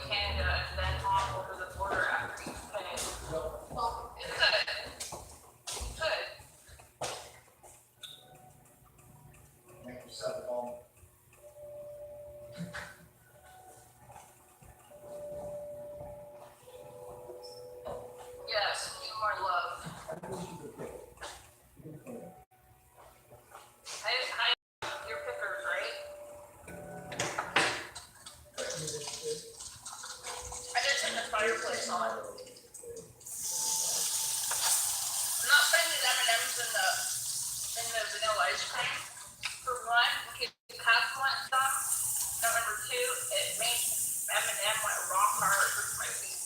Canada and then hop over the border after each pay. Well, it could. You could. Make yourself home. Yes, need more love. Your pickers, right? I just turned the fireplace on. I'm not putting these M&Ms in the vanilla ice cream. For one, in case you have want some. Now, number two, it makes M&M like rock hard for my feet.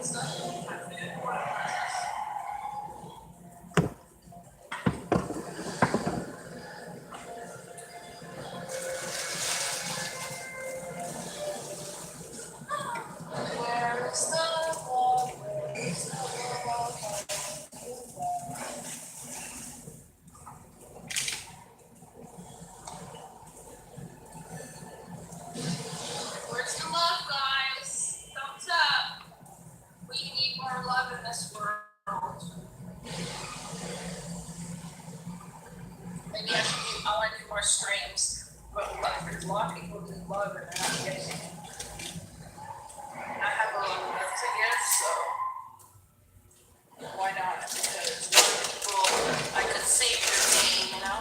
Where's the love, guys? Thumbs up. We need more love in this world. Maybe I want to do more streams. But there's a lot of people who love and they're not getting it. I have a lot of love to give, so why not? Because a lot of people, I could save their name, you know?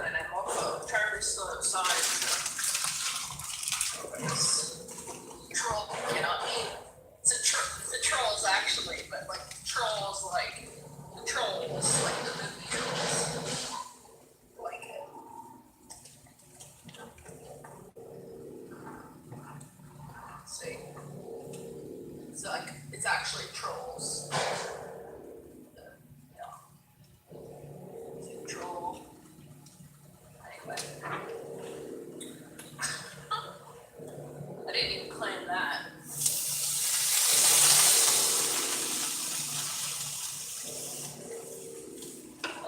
And I'm also terribly slow outside. This troll cannot be. It's a trolls actually, but like trolls like the trolls, like the movie trolls. Like it. See? It's like it's actually trolls. Yeah. It's a troll. Anyway. I didn't even claim that.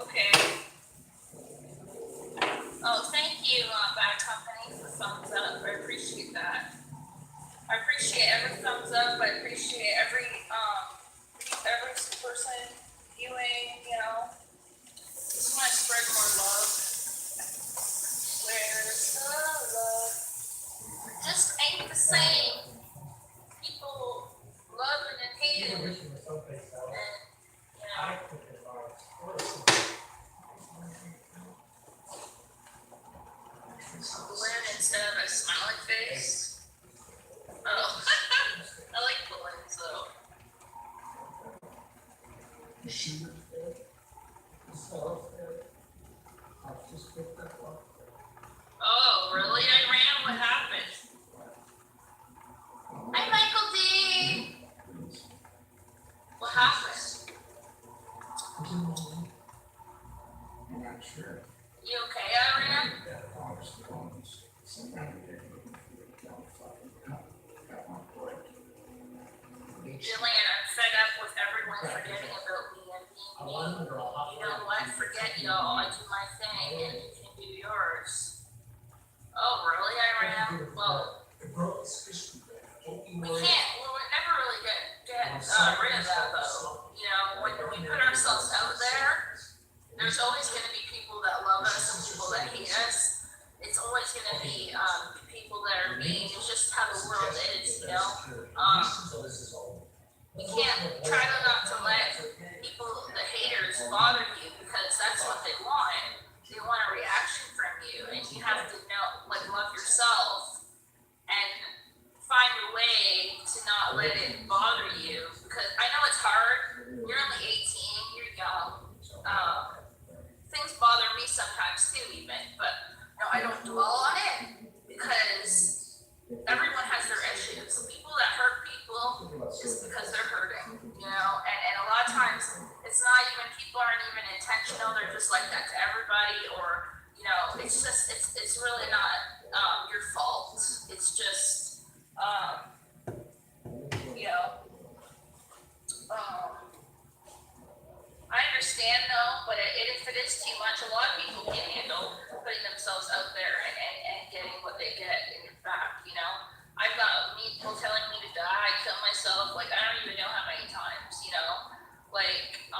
Okay. Oh, thank you, Bad Company, for thumbs up. I appreciate that. I appreciate every thumbs up. I appreciate every person viewing, you know. Just want to spread more love. Where's the love? Just ain't the same. People loving and hating, and you know, balloon instead of a smiling face. Oh, I like balloons though. Oh, really? I ran. What happened? Hi, Michael D. What happened? I'm not sure. You okay, Irene? Jillian, I'm fed up with everyone forgetting about me and being me. You know what? Forget y'all. I do my thing and you can do yours. Oh, really, Irene? Well, we never really get rid of that though. You know, when we put ourselves out there, there's always going to be people that love us and people that hate us. It's always going to be people that are mean. It's just how the world is, you know. You can't try not to let people, the haters, bother you because that's what they want. They want a reaction from you, and you have to know, like, love yourself and find a way to not let it bother you. Because I know it's hard. You're only 18. You're young. Things bother me sometimes too, even. But no, I don't dwell on it because everyone has their issues. The people that hurt people is because they're hurting, you know. And a lot of times it's not even, people aren't even intentional. They're just like that to everybody, or you know, it's just it's really not your fault. It's just you know. I understand though, but if it is too much, a lot of people can't handle putting themselves out there and getting what they get in back, you know. I've got people telling me to die, kill myself, like I don't even know how many times, you know. Like,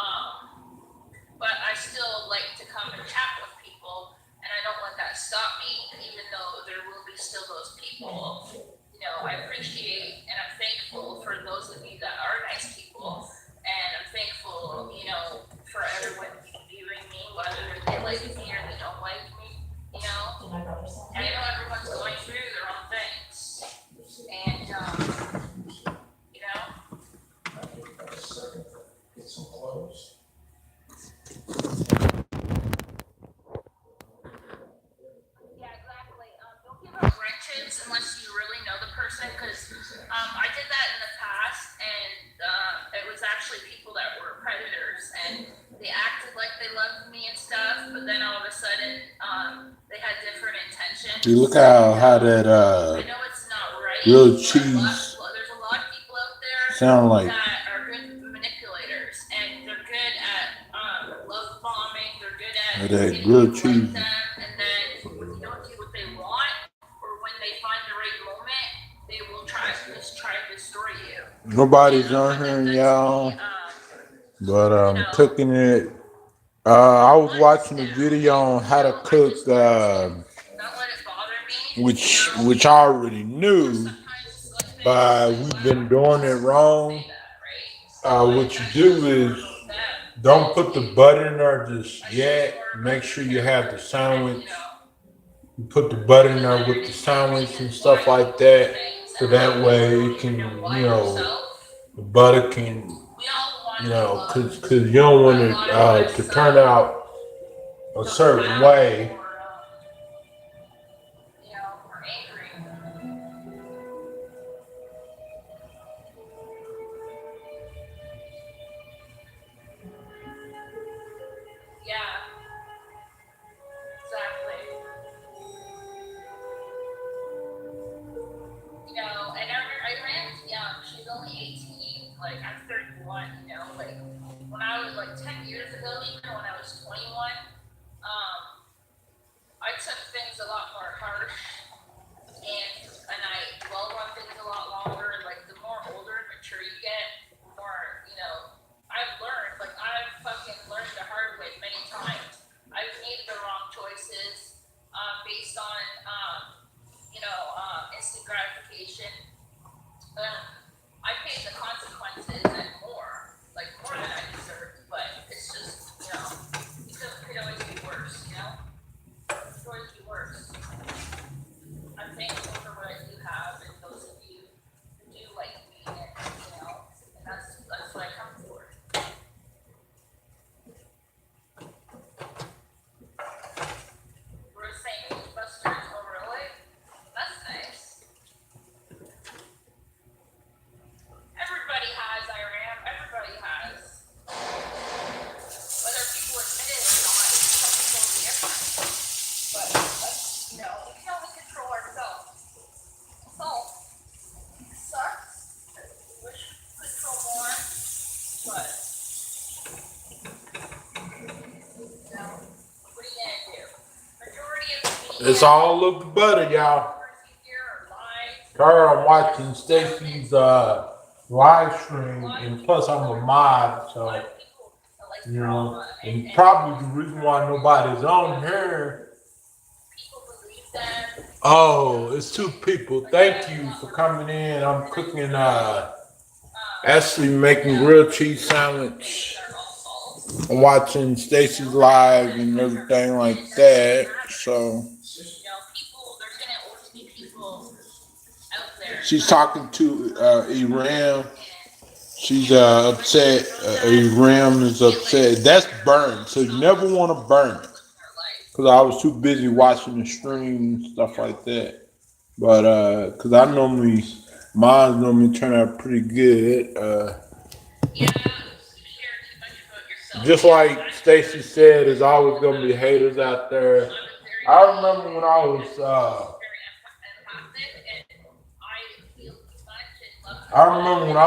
but I still like to come and chat with people, and I don't let that stop me, even though there will be still those people. You know, I appreciate and I'm thankful for those of you that are nice people. And I'm thankful, you know, for everyone viewing me, whether they like me or they don't like me, you know. And I know everyone's going through their own things. And, you know, close. Yeah, exactly. Don't give up wrenches unless you really know the person, because I did that in the past, and it was actually people that were predators, and they acted like they loved me and stuff, but then all of a sudden they had different intentions. You look how that I know it's not right. grilled But cheese there's a lot of people out there sound like. that are good manipulators, and they're good at love bombing. They're good at That getting grilled you to cheese. like them, and then when you don't do what they want, or when they find the right moment, they will try to destroy you. Nobody's on here, y'all, but I'm cooking it. I was watching a video on how to cook, Not let it bother me. which I already knew, but we've been doing it wrong. What you do is don't put the butter in there just yet. Make sure you have the sandwich. You put the butter in there with the sandwich and stuff like that, so that way it can, the butter can, because you don't want it to turn out a certain way. Yeah, exactly. And Iran's young. She's only 18. Like, I'm 31, like, when I was, like, 10 years ago, even when I was 21, I took things a lot more harsh, and I dwelled on things a lot longer. Like, the more older and mature you get, the more, I've learned. Like, I've fucking learned the hard way many times. I've made the wrong choices, based on, instant gratification. I paid the consequences and more than I deserved. But it's just, it could always be worse, It could always be worse. I'm thankful for what I do have, and those of you who do like me, and that's what I come for. We're saying Buster's overlay. That's nice. Everybody has Iran. Everybody has. Whether people admit it or not, it's something totally different. But we can only control ourselves. So, it sucks. Wish we could control more. But, what are you gonna do? Majority of the media. It's all of the butter, y'all. Sorry, I'm watching Stacey'z live stream, and plus I'm a mod, so and probably the reason why nobody's on here. Oh, it's two people. Thank you for coming in. I'm cooking, actually making grilled cheese sandwich. I'm watching Stacey'z live and everything like that. So she's talking to Iram. She's upset. Iram is upset. That's burned, so you never want to burn it. Because I was too busy watching the stream and stuff like that. But because mine normally turn out pretty good. Just like Stacey said, there's always gonna be haters out there. I remember when I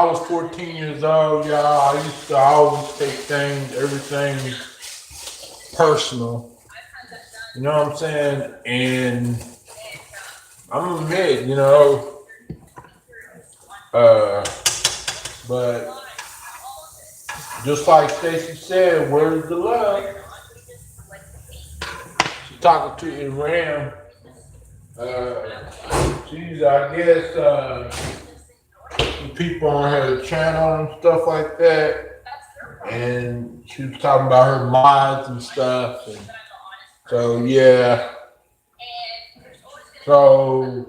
was 14 years old, y'all. I used to always take everything personal. You know what I'm saying? And I'm gonna admit, but just like Stacey said, where's the love? She's talking to Iram. She's, I guess, the people on her channel and stuff like that. And she was talking about her mods and stuff. And so, yeah. So,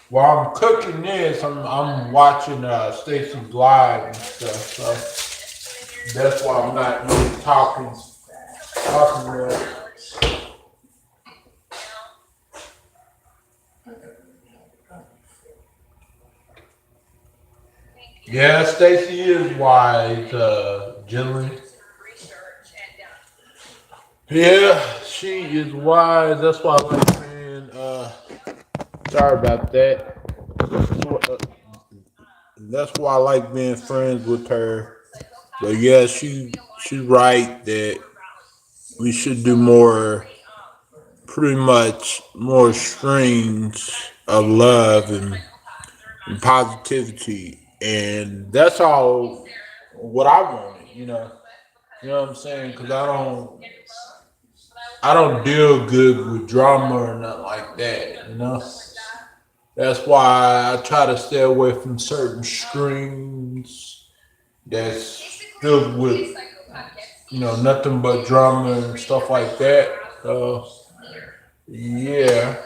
while I'm cooking this, I'm watching Stacey'z live and stuff. So, That's why I'm not really talking there. Yeah, Stacey is wise, Jillian. Yeah, she is wise. That's why I like saying, sorry about that. That's why I like being friends with her. But yeah, she's right that we should do more, pretty much more streams of love and positivity, and that's all what I wanted. You know what I'm saying? Because I don't deal good with drama or nothing like that. That's why I try to stay away from certain streams that's filled with nothing but drama and stuff like that. So yeah,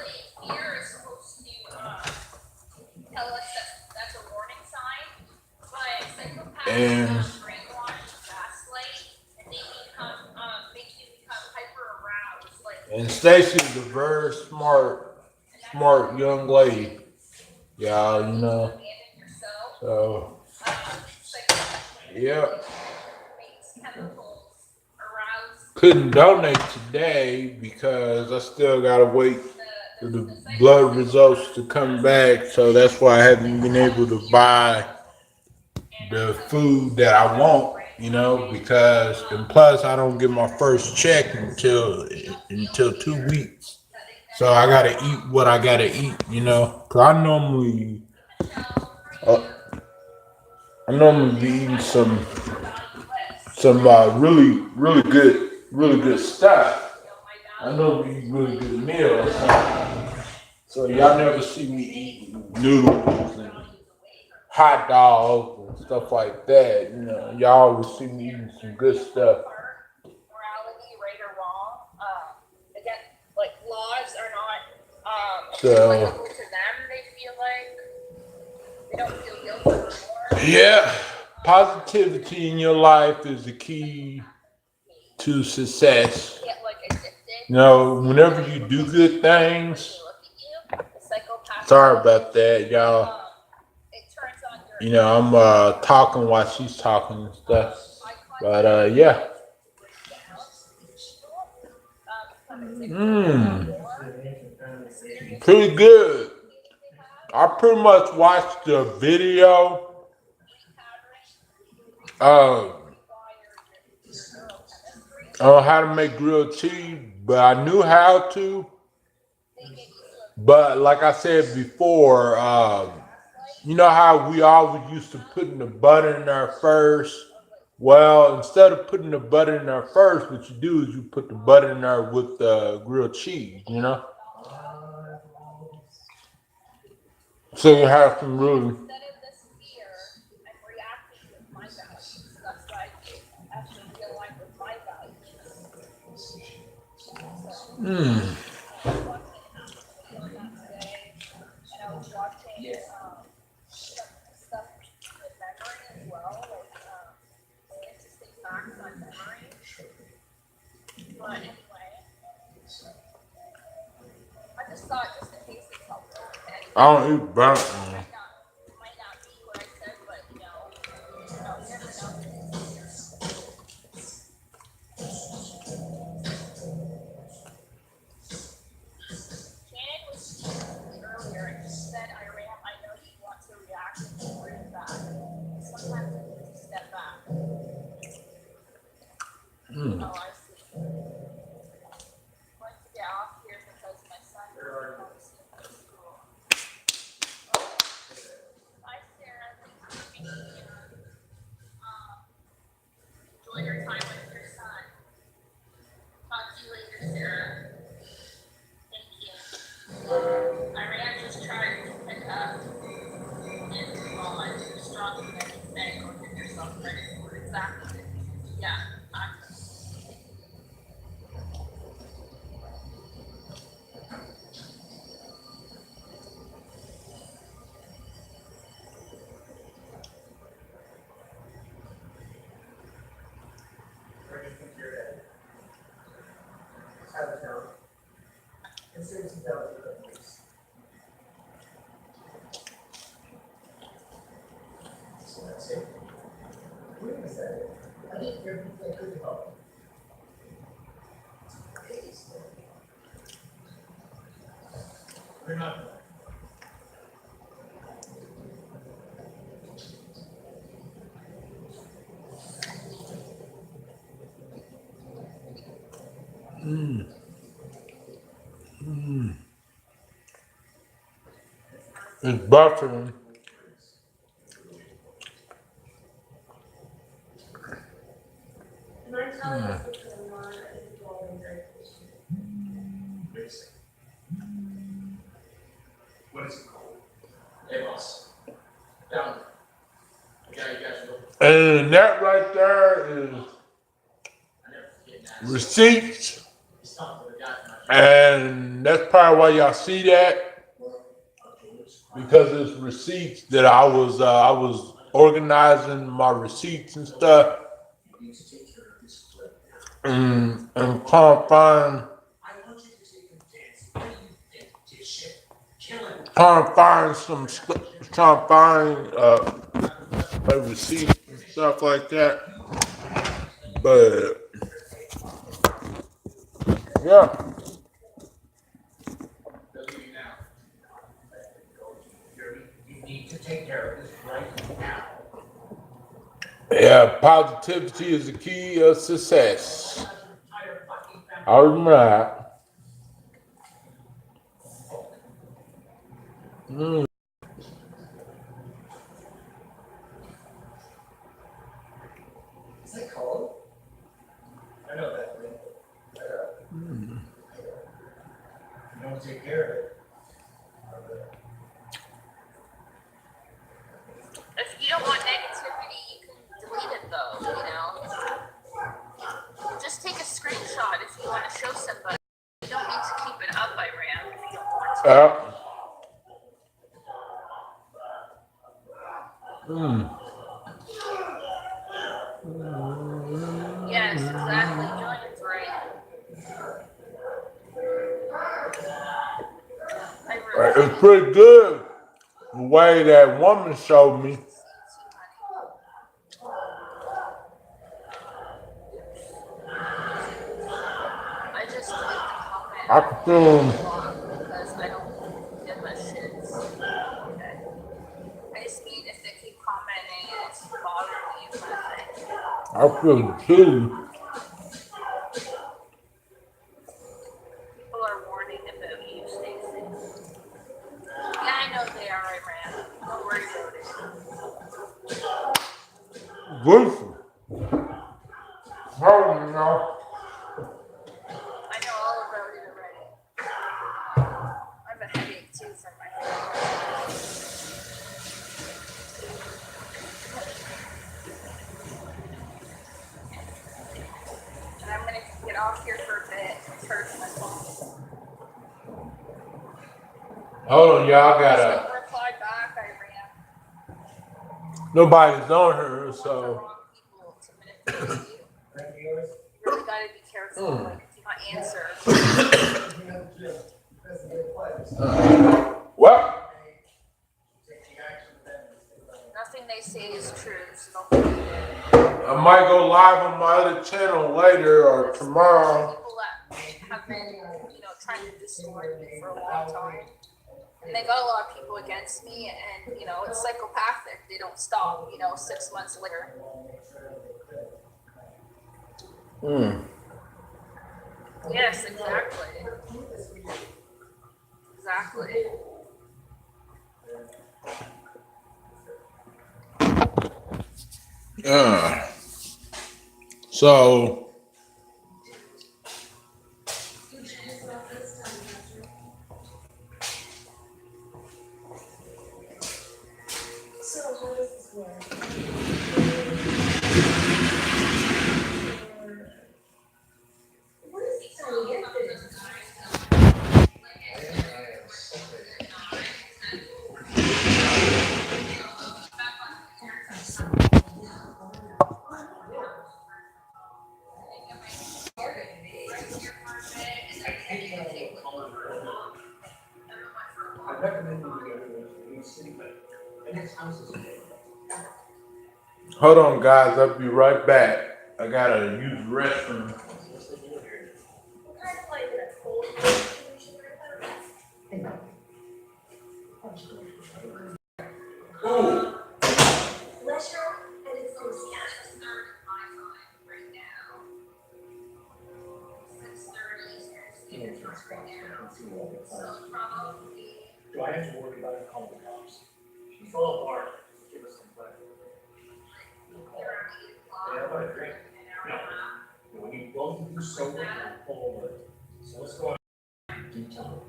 and Stacey's a very smart young lady, y'all. So yeah, couldn't donate today because I still gotta wait for the blood results to come back. So that's why I haven't been able to buy the food that I want. Because and plus I don't get my first check until 2 weeks. So I gotta eat what I gotta eat. Cause uh, I normally be eating some really good stuff. I normally eat really good meals. So y'all never see me eating noodles and hot dogs and stuff like that. Y'all always see me eating some good stuff. So yeah, positivity in your life is the key to success. Whenever you do good things, sorry about that, y'all. I'm talking while she's talking and stuff. But yeah. Mmm, pretty good. I pretty much watched the video uh, on how to make grilled cheese, but I knew how to. But like I said before, you know how we always used to put in the butter in there first? Well, instead of putting the butter in there first, what you do is you put the butter in there with the grilled cheese. So you have some really. Mm. I don't eat burnt. Mm. It's buffering. And that right there is receipts. And that's probably why y'all see that, because it's receipts that I was organizing my receipts and stuff, and trying to find some trying to find a receipt and stuff like that. But yeah. Yeah, positivity is the key of success. I remember that. If you don't want negativity, you can delete it though, you know. Just take a screenshot if you want to show somebody. You don't need to keep it up, Byron, if you don't want to. Yes, exactly. Julian's right. It's pretty good the way that woman showed me. I just like the comment. I can feel Because I don't give a shit. Okay. I just mean if they keep commenting and it's bothering me, kind of thing. I feel too. People are warning about you, Stacey. Yeah, I know they are, I ran. Don't worry about it. Listen. How do you know? I know all about it already. I have a headache too from my head. And I'm gonna get off here for a bit and charge my phone. Hold on, y'all. I gotta. Don't reply back, I ran. Nobody's on her, The so. wrong people to manipulate you. You really gotta be careful. Like if you not answer. What? Nothing they say is true, so don't believe it. I might go live on my other channel later or tomorrow. People that have been, trying to destroy me for a long time. And they got a lot of people against me, and, it's psychopathic. They don't stop, 6 months later. Yes, exactly. Exactly. So. Hold on, guys. I'll be right back. I gotta use the restroom. Ooh. Do I have to worry about it calling the cops? She fell apart. Give us some credit. Yeah, I agree. No. We need both of you sober and pull over. So let's go on. Do time.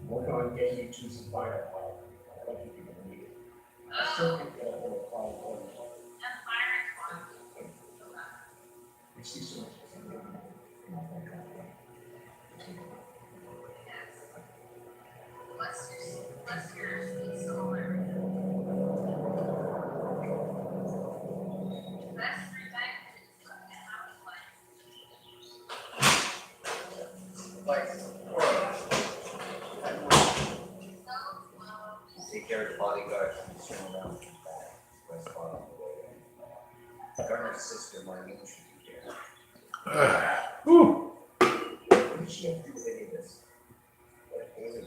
Work on getting you to some firepower. I don't think you're gonna need it. I still think that will follow on. You see so much. Take care of the bodyguard from the swim around the back. West spot on the way there. Garner's sister, Marlene, should be there. Whew. What did she have to do with any of this? What is it?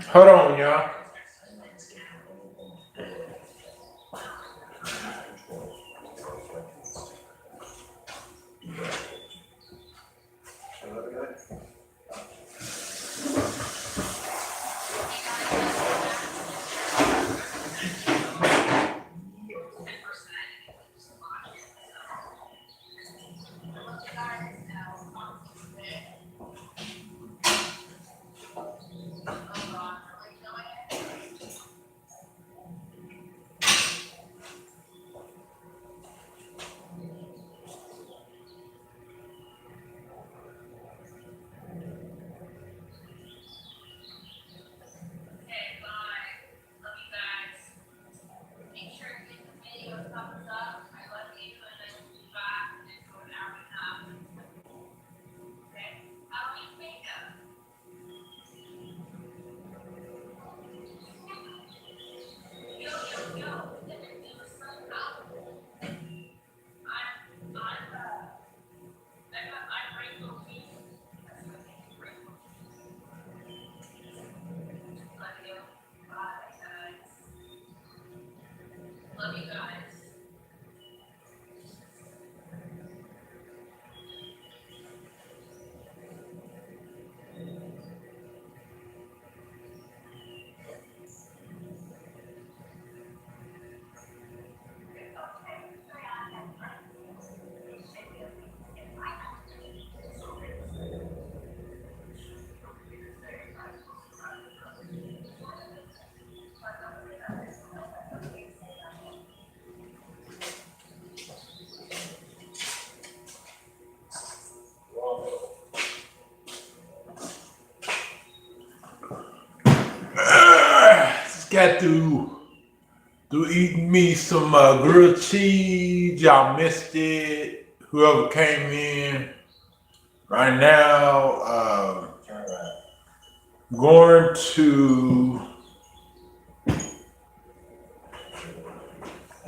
Hold on, y'all. I'm not mistaken. Another guy? Just got to eating me some grilled cheese. Y'all missed it. Whoever came in right now, going to. Wait,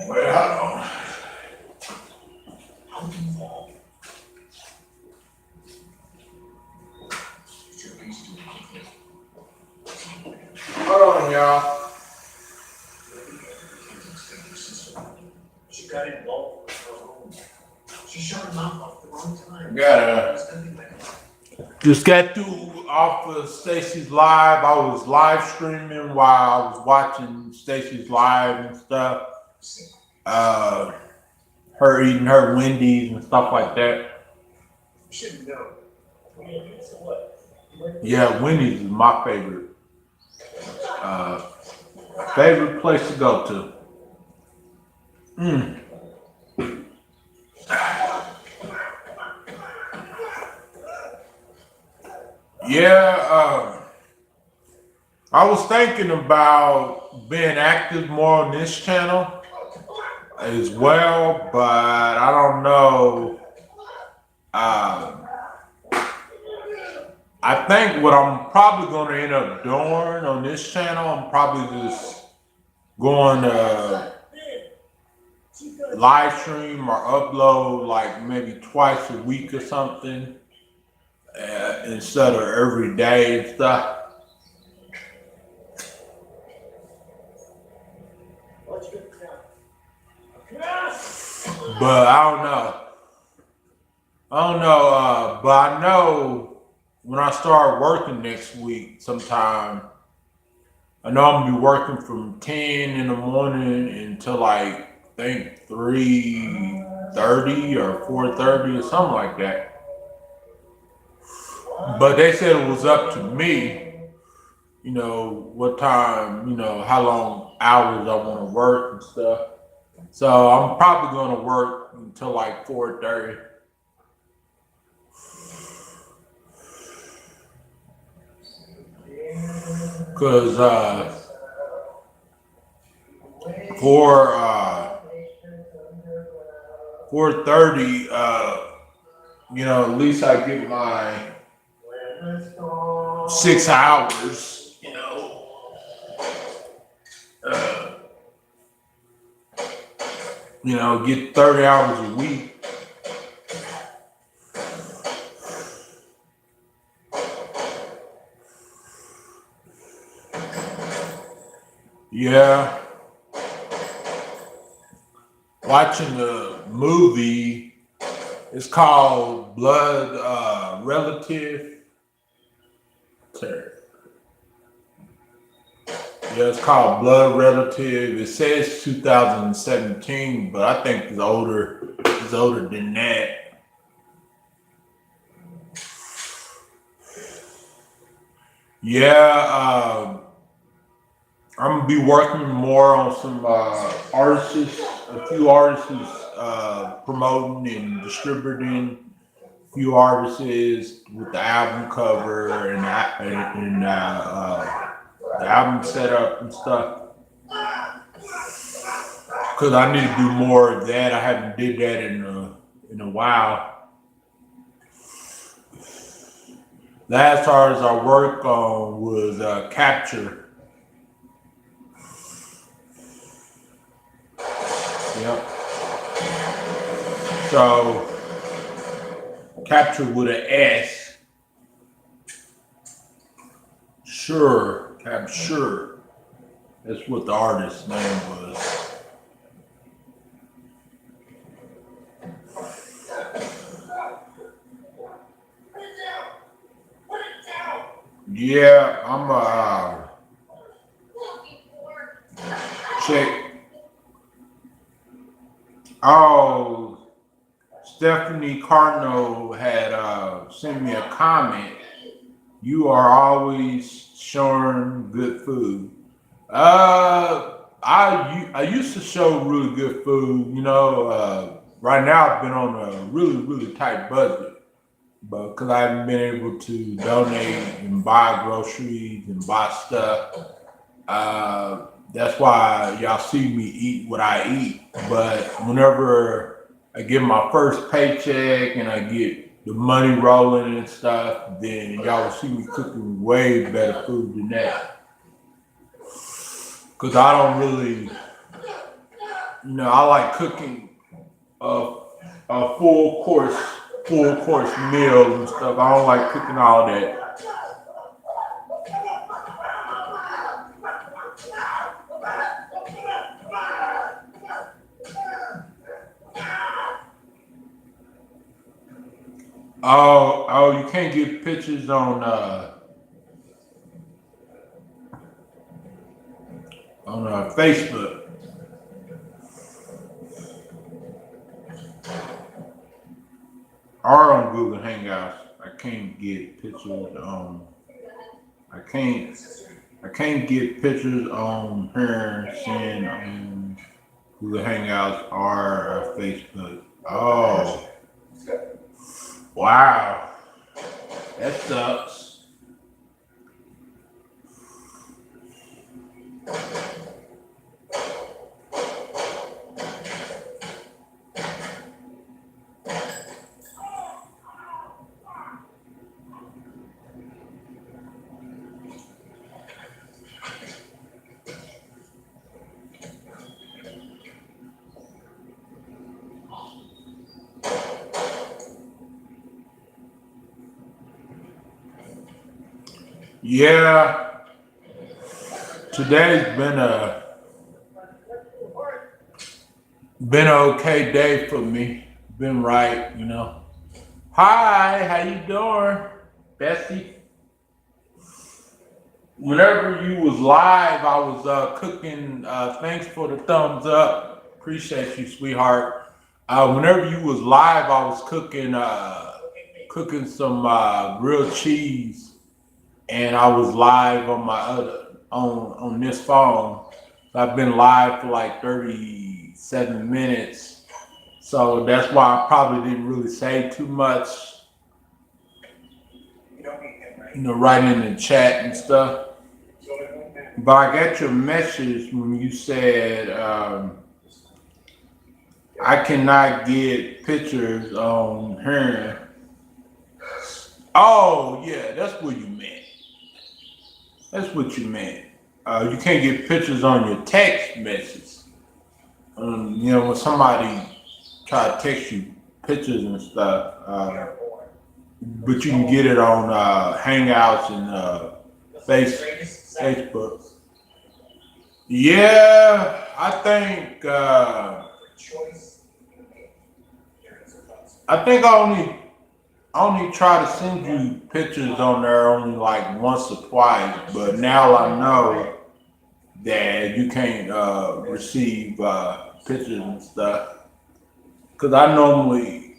hold on. Hold on, y'all. She got involved with her home. She shut her mouth off the wrong time. Just got through off of Stacey'z live. I was live streaming while I was watching Stacey'z live and stuff. Her eating her Wendy's and stuff like that. You should know. So what? Yeah, Wendy's is my favorite place to go to. Yeah, I was thinking about being active more on this channel as well, but I don't know. I think what I'm probably going to end up doing on this channel, I'm probably just going to live stream or upload like maybe twice a week or something instead of every day and stuff. But I don't know. But I know when I start working next week sometime, I know I'm gonna be working from 10 in the morning until like I think 3:30 or 4:30 or something like that. But they said it was up to me, what time, how long hours I want to work and stuff. So I'm probably gonna work until like 4:30. Cause for 4:30, at least I get my 6 hours, uh, get 30 hours a week. Yeah, watching the movie. It's called Blood Relative. Yeah, it's called Blood Relative. It says 2017, but I think it's older. It's older than that. Yeah, I'm gonna be working more on some artists, a few artists promoting and distributing. A few artists with the album cover and the album setup and stuff. Cause I need to do more of that. I haven't did that in a while. Last artist I worked on was Capture. Yep. So Capture with an S. Sure, Capture. That's what the artist's name was. Yeah, I'm check. Oh, Stephanie Cardinal had sent me a comment. You are always showing good food. I used to show really good food. Right now I've been on a really really tight budget, but because I haven't been able to donate and buy groceries and buy stuff, that's why y'all see me eat what I eat. But whenever I get my first paycheck and I get the money rolling and stuff, then y'all will see me cooking way better food than that. Cause I don't really, I like cooking a full course meal and stuff. I don't like cooking all that. Oh, you can't get pictures on Facebook. Or on Google Hangouts. I can't get pictures on. I can't get pictures on here, seeing on Google Hangouts or Facebook. Oh, wow, that sucks. Yeah, today's been an okay day for me. Been right, you know. Hi, how you doing, bestie? Whenever you was live, I was cooking. Thanks for the thumbs up. Appreciate you, sweetheart. Whenever you was live, I was cooking some grilled cheese, and I was live on my other on this phone. So I've been live for like 37 minutes. So that's why I probably didn't really say too much, writing in the chat and stuff. But I got your message when you said I cannot get pictures on her. Oh yeah, that's what you meant. That's what you meant. You can't get pictures on your text message. When somebody try to text you pictures and stuff, but you can get it on Hangouts and Facebook. Yeah, I think I only try to send you pictures on there only like once or twice, but now I know that you can't receive pictures and stuff. Cause I normally,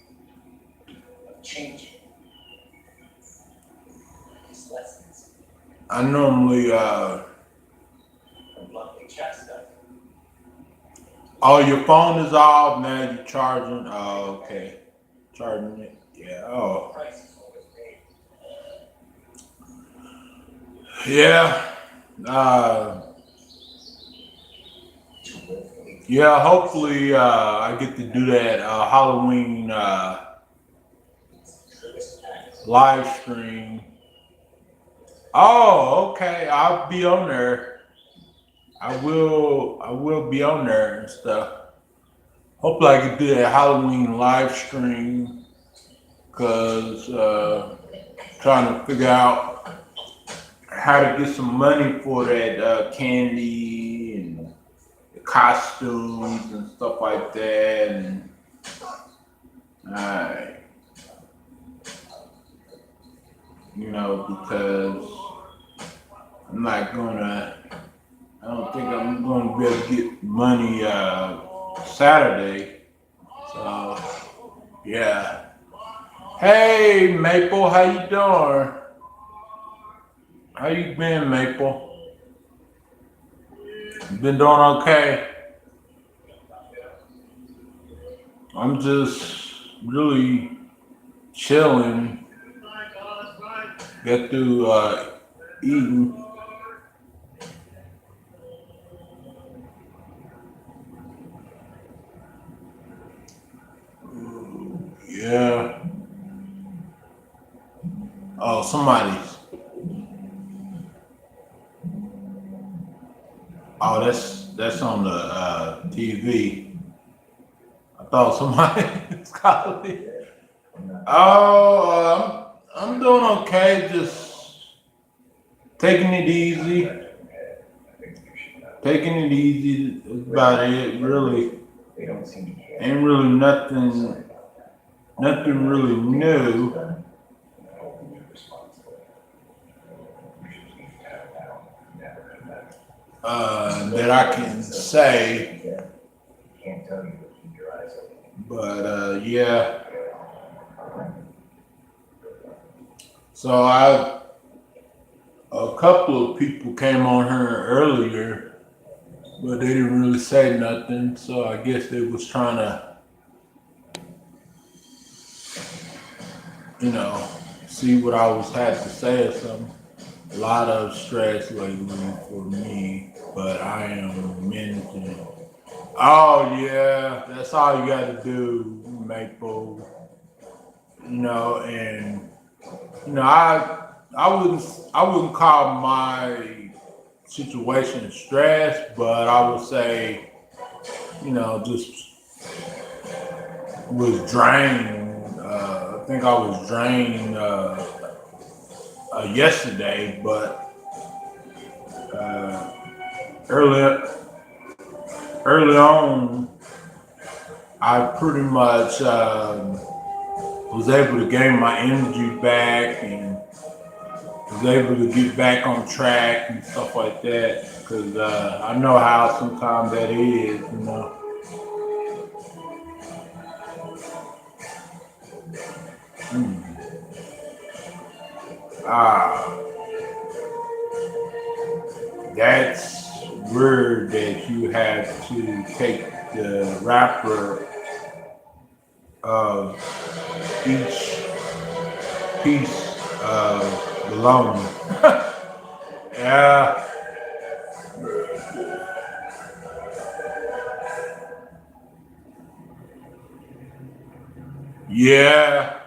oh, your phone is off, now you're charging, oh, okay, charging it, yeah, oh, yeah, uh, yeah, hopefully, I get to do that, Halloween, live stream. Oh, okay, I'll be on there. I will be on there and stuff. Hopefully I can do that Halloween live stream because trying to figure out how to get some money for that candy and the costumes and stuff like that. And because I don't think I'm gonna be able to get money Saturday. So yeah. Hey Maple, how you doing? How you been, Maple? You been doing okay? I'm just really chilling. Get through eating. Yeah. Oh, somebody's. Oh, that's on the TV. I thought somebody was calling. Oh, I'm doing okay. Just taking it easy. Taking it easy. That's about it. Really, ain't really nothing really new. That I can say, but yeah. So a couple of people came on here earlier, but they didn't really say nothing. So I guess they was trying to, see what I had to say or something. A lot of stress lately for me, but I am managing. Oh yeah, that's all you got to do, Maple. And I wouldn't call my situation stress, but I would say, just was drained. I think I was drained yesterday, but early on, I pretty much was able to gain my energy back and was able to get back on track and stuff like that. Because I know how sometimes that is, you know. Ah, that's word that you have to take the wrapper of each piece of bologna. Yeah, yeah,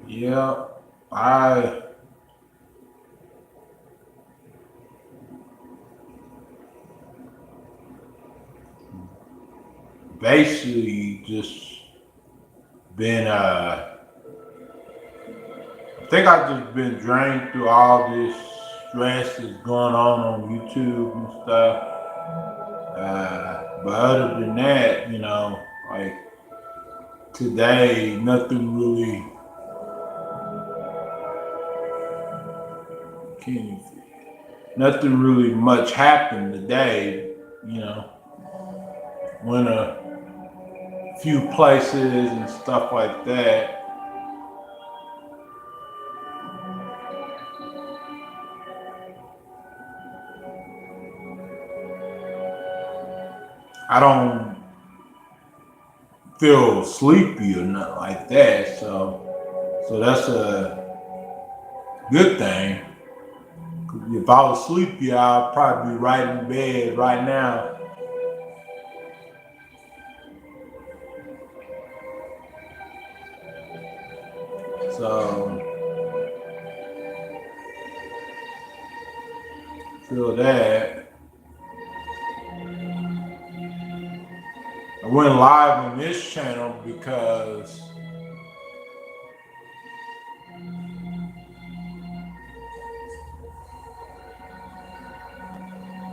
yeah. I basically just been I think I've just been drained through all this stress that's going on YouTube and stuff. But other than that, you know, like today, can't, nothing really much happened today. You know, went a few places and stuff like that. I don't feel sleepy or nothing like that, so that's a good thing. If I was sleepy, I'd probably be right in bed right now. So feel that. I went live on this channel because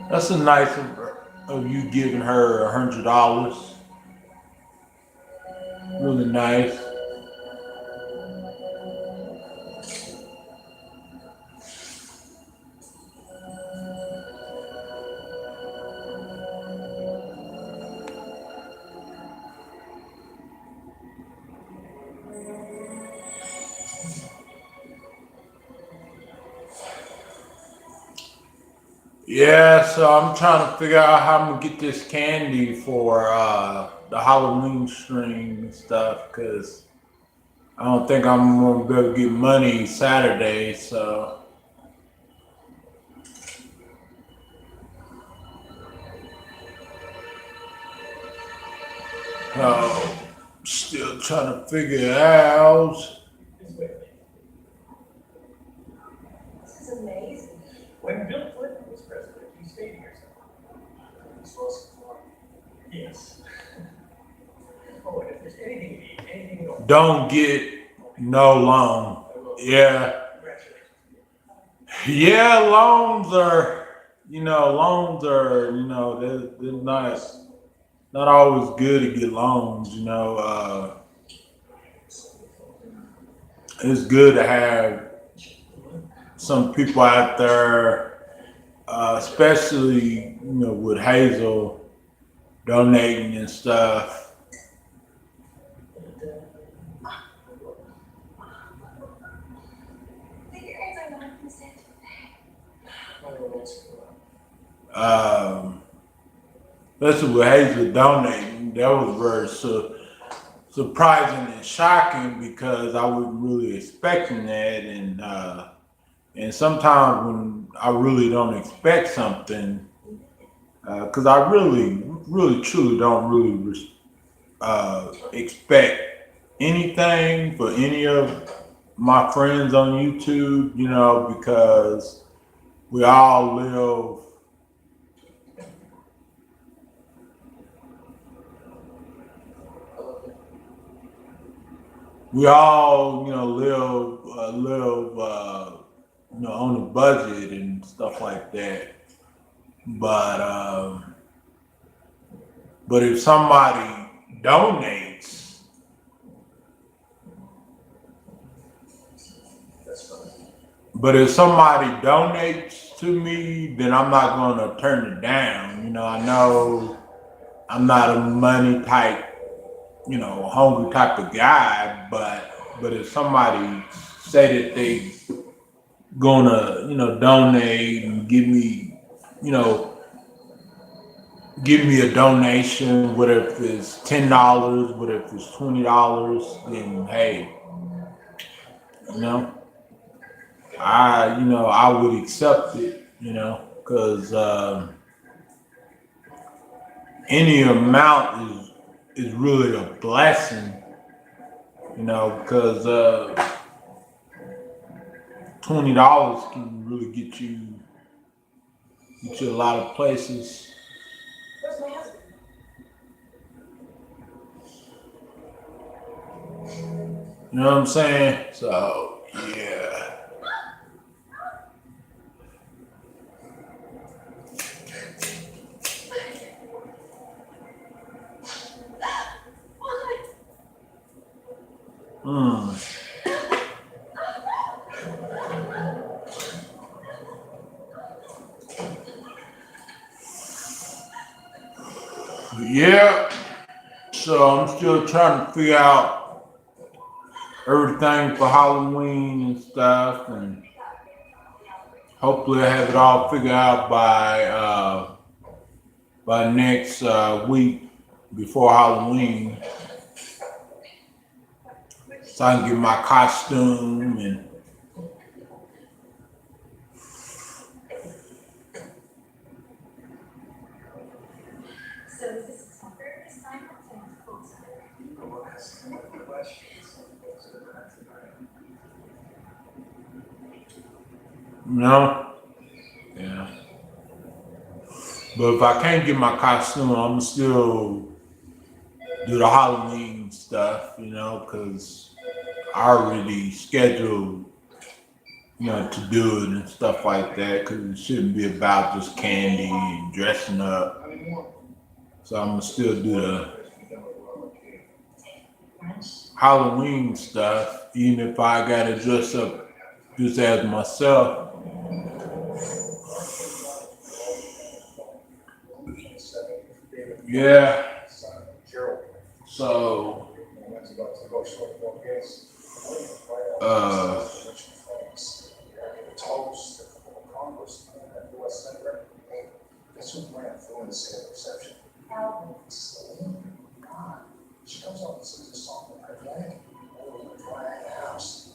that's a nice of you giving her $100. Really nice. Yeah, so I'm trying to figure out how I'm gonna get this candy for the Halloween stream and stuff, because I don't think I'm gonna be able to get money Saturday, so still trying to figure it out. This is amazing. When Bill Clinton was president, he stayed here somewhere. He saw some farm. Yes. Oh, and if there's anything at all. Don't get no loan. Yeah. Congratulations. Yeah, loans are, they're not always good to get loans, it's good to have some people out there, especially, with Hazel donating and stuff. Especially with Hazel donating, that was very surprising and shocking because I wasn't really expecting that, and sometimes when I really don't expect something, because I really truly don't really expect anything for any of my friends on YouTube, because we all live we all, live, on a budget and stuff like that. But, but if somebody donates, That's fine. but if somebody donates to me, then I'm not gonna turn it down. I know I'm not a money type, hungry type of guy, but if somebody say that they gonna, donate and you know, give me a donation, whether if it's $10, whether if it's $20, then hey, you know, I would accept it, because any amount is really a blessing, because $20 can really get you a lot of places. Where's my husband? You know what I'm saying? So yeah. Mm. Yeah. So I'm still trying to figure out everything for Halloween and stuff, and hopefully I have it all figured out by next week before Halloween, so I can get my costume and So is this a temporary assignment or a full time? We'll ask more questions. yeah. But if I can't get my costume, I'm still do the Halloween stuff, because I already scheduled, to do it and stuff like that, because it shouldn't be about just candy and dressing up. So I'm gonna still do the Halloween stuff, even if I gotta dress up just as myself. Yeah. So, She comes up and sings a song with her dad over the dry house.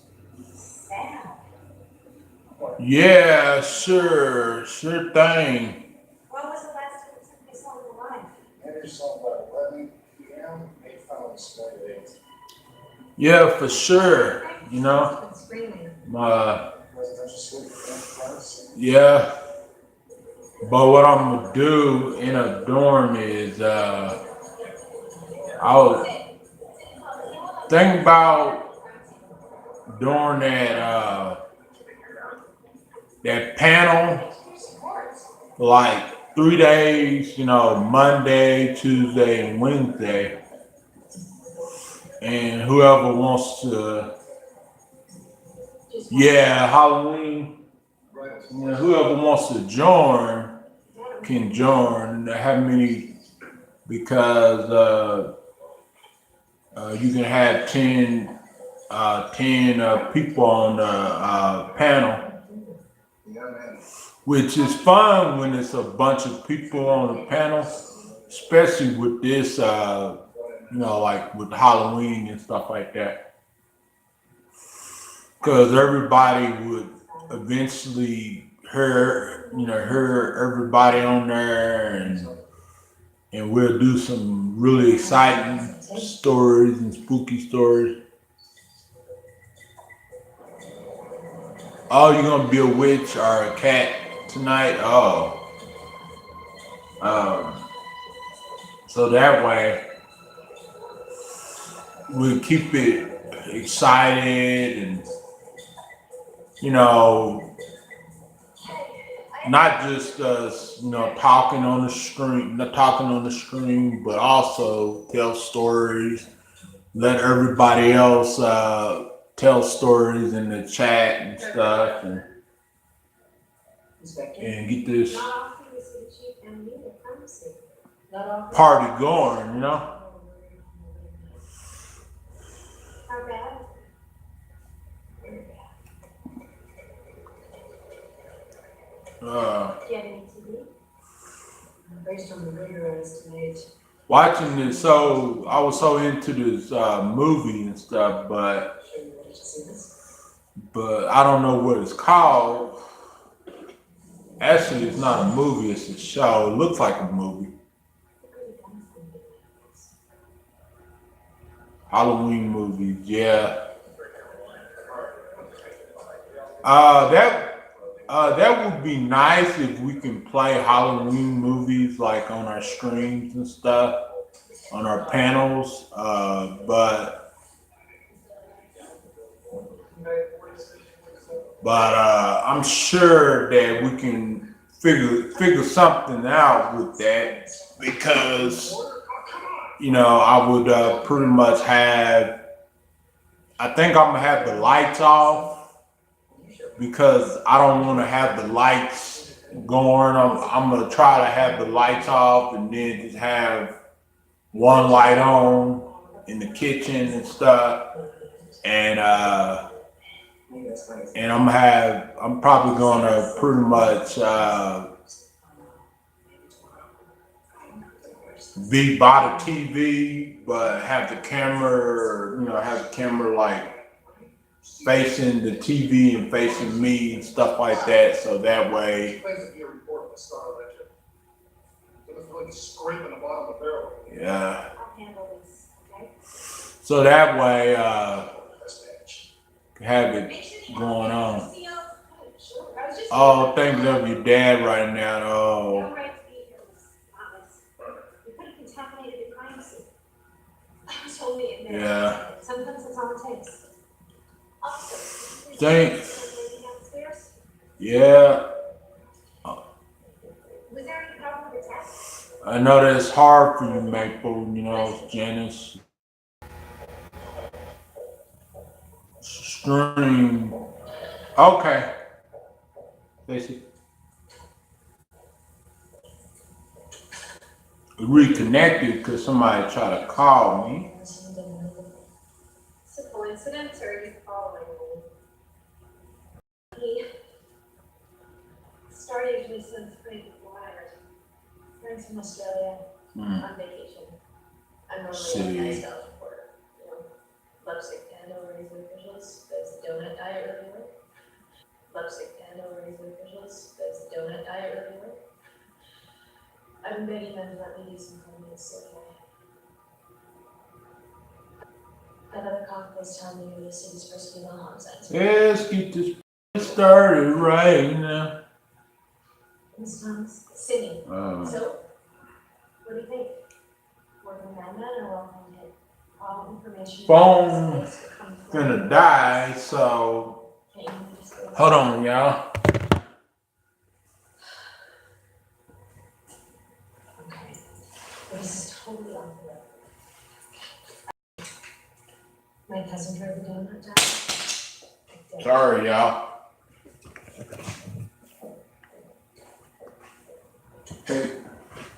yeah, sure thing. When was the last time you took this on the line? Maybe song about 11 p.m. They found this late. Yeah, for sure. It's screaming. My Residential suite. yeah. But what I'm gonna do in a dorm is I'll think about doing that panel for like 3 days, Monday, Tuesday, and Wednesday. And whoever wants to, Halloween, whoever wants to join can join. How many? Because you can have 10 people on the panel, which is fun when it's a bunch of people on the panel, especially with this, like with Halloween and stuff like that. Because everybody would eventually hear everybody on there, and we'll do some really exciting stories and spooky stories. Oh, you're gonna be a witch or a cat tonight? Oh. So that way we'll keep it, excited and, you know, not just us, you know, talking on the screen, not talking on the screen, but also tell stories. Let everybody else tell stories in the chat and stuff, and get this party going, you know. How bad? Getting TV? Based on the video estimate. Watching this, so I was so into this movie and stuff, but I don't know what it's called. Actually, it's not a movie; it's a show. It looks like a movie. Halloween movies, yeah. That would be nice if we can play Halloween movies like on our streams and stuff, on our panels. But I'm sure that we can figure something out with that because you know I would pretty much have. I think I'm gonna have the lights off because I don't want to have the lights going. I'm gonna try to have the lights off and then just have one light on in the kitchen and stuff, and I'm probably gonna pretty much be by the TV, but have the camera, you know, have the camera like facing the TV and facing me and stuff like that, so that way, yeah. I'll handle this, okay? So that way, have it going on. Oh, thinking of your dad right now. No Oh, right to be here, Thomas. You could have contaminated the crime scene. I was only in there. yeah. Sometimes that's all it takes. Also, Thanks. lady downstairs? Yeah. Was there any problem with the test? I know that's hard for you, Maple. You know, Janice. Stream. Okay. Stacey. Reconnected because somebody tried to call me. It's a coincidence, or are you following me? He started with some pretty wired. Friends from Australia on vacation. I'm normally a nice dog reporter. You know, lovesick panda raised with visuals. Does the donut diet really work? Lovesick panda raised with visuals. Does the donut diet really work? I've been begging them to let me do some comments, so another cop was telling me you're the city's first female homicide. Let's get this started right now. Miss Thomas, singing. Oh. So, what do you think? Working on that or welcome it? All information. Phone finna die, so hold on, y'all. Okay. This is totally off the record. My cousin drove the donut down. Sorry, y'all. I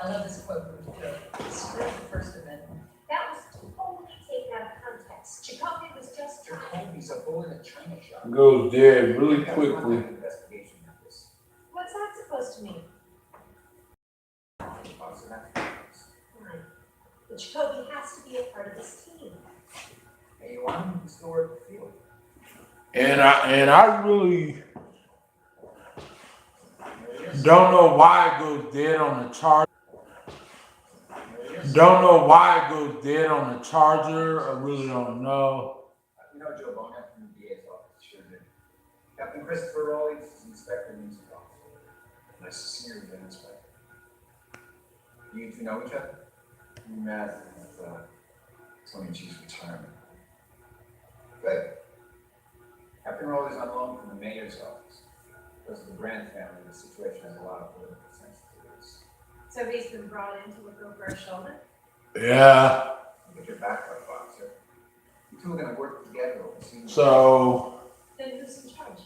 love this quote from Joe. Screw the First Amendment. That was totally taken out of context. Chicago was just trying. He's a bull in a china shop. Goes dead really quickly. Investigation of this. What's that supposed to mean? Fine. But Jacoby has to be a part of this team. Hey, you want him to still work the field? And I really don't know why it goes dead on the charger. Don't know why it goes dead on the charger. I really don't know. You know Joe Bonnet from the DA's office, sure did. Captain Christopher Rawlings is Inspector Music Officer. Nice to see you again, Inspector. You two know each other? We met at Tony G's retirement. Good. Captain Rowley's on loan from the mayor's office. Because of the Grant family, the situation has a lot of political sensitivities. So he's been brought in to look over our shoulder? Yeah. Get your backup, officer. You two are gonna work together overseeing. So Then who's in charge?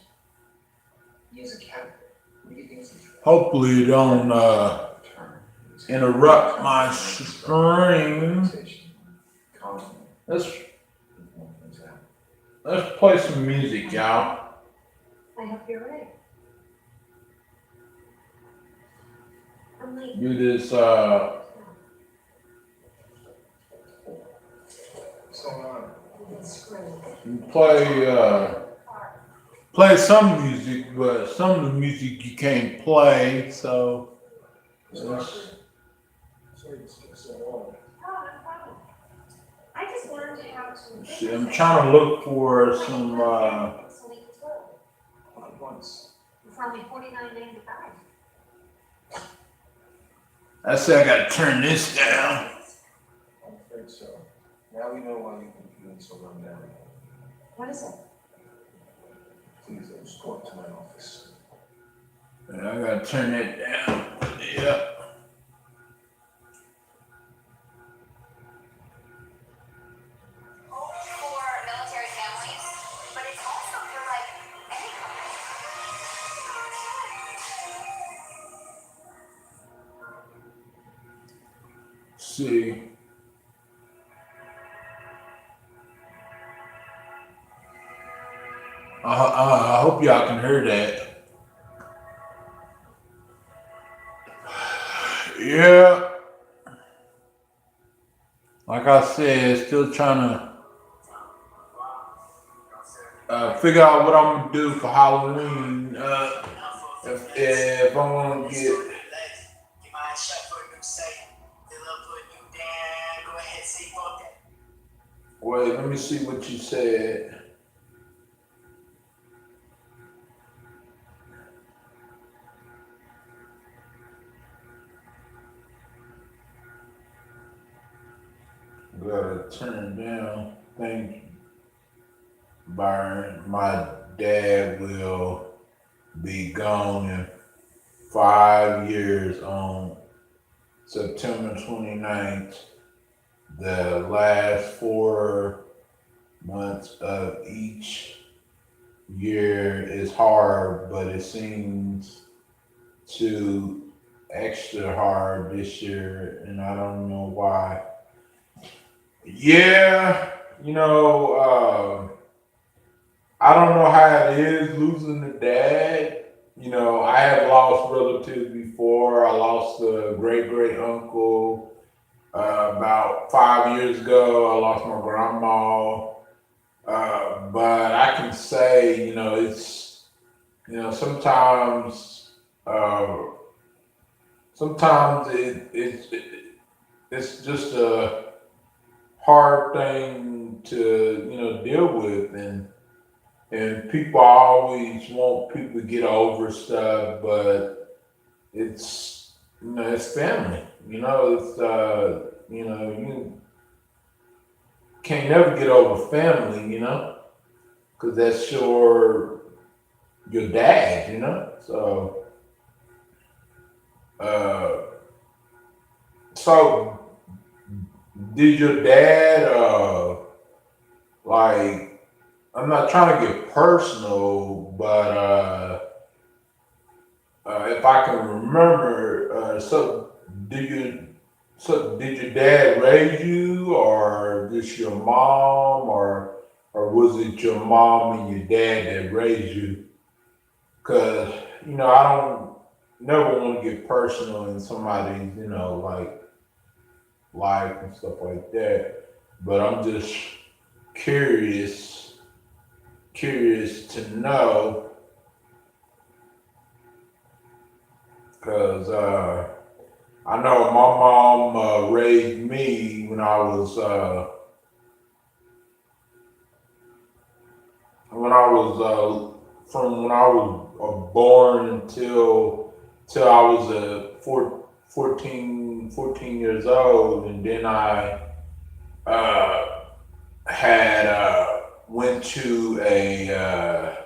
He is a captain. What do you think's in charge? hopefully you don't interrupt my stream. Let's play some music, y'all. I hope you're right. I'm like, Do this What's going on? play some music, but some of the music you can't play, so let's- Sorry to take so long. oh, no problem. I just learned how to. see, I'm trying to look for some It's only 12. All at once. It's only $49.95. I say I gotta turn this down. I'm afraid so. Now we know why you've been feeling so run down. What is it? Please, let's go up to my office. Yeah, I gotta turn it down. Yep. For military families, but it's also for like any company. See. I hope y'all can hear that. Yeah. Like I said, still trying to figure out what I'm gonna do for Halloween. If I want to get. Wait, let me see what you said. Gotta turn down. Thank you, Byron. My dad will be gone in 5 years on September 29th. The last 4 months of each year is hard, but it seems to extra hard this year, and I don't know why. Yeah, I don't know how it is losing a dad. I have lost relatives before. I lost a great great uncle about 5 years ago. I lost my grandma. But I can say, it's, sometimes it's just a hard thing to deal with, and people always want people to get over stuff, but it's it's family. It's you can't never get over family, because that's your dad, so so did your dad like, I'm not trying to get personal, but if I can remember, did your dad raise you, or this your mom, or was it your mom and your dad that raised you? Cause I don't never want to get personal in somebody's like life and stuff like that, but I'm just curious to know, because I know my mom raised me when I was from when I was born until I was 14 years old, and then I had went to a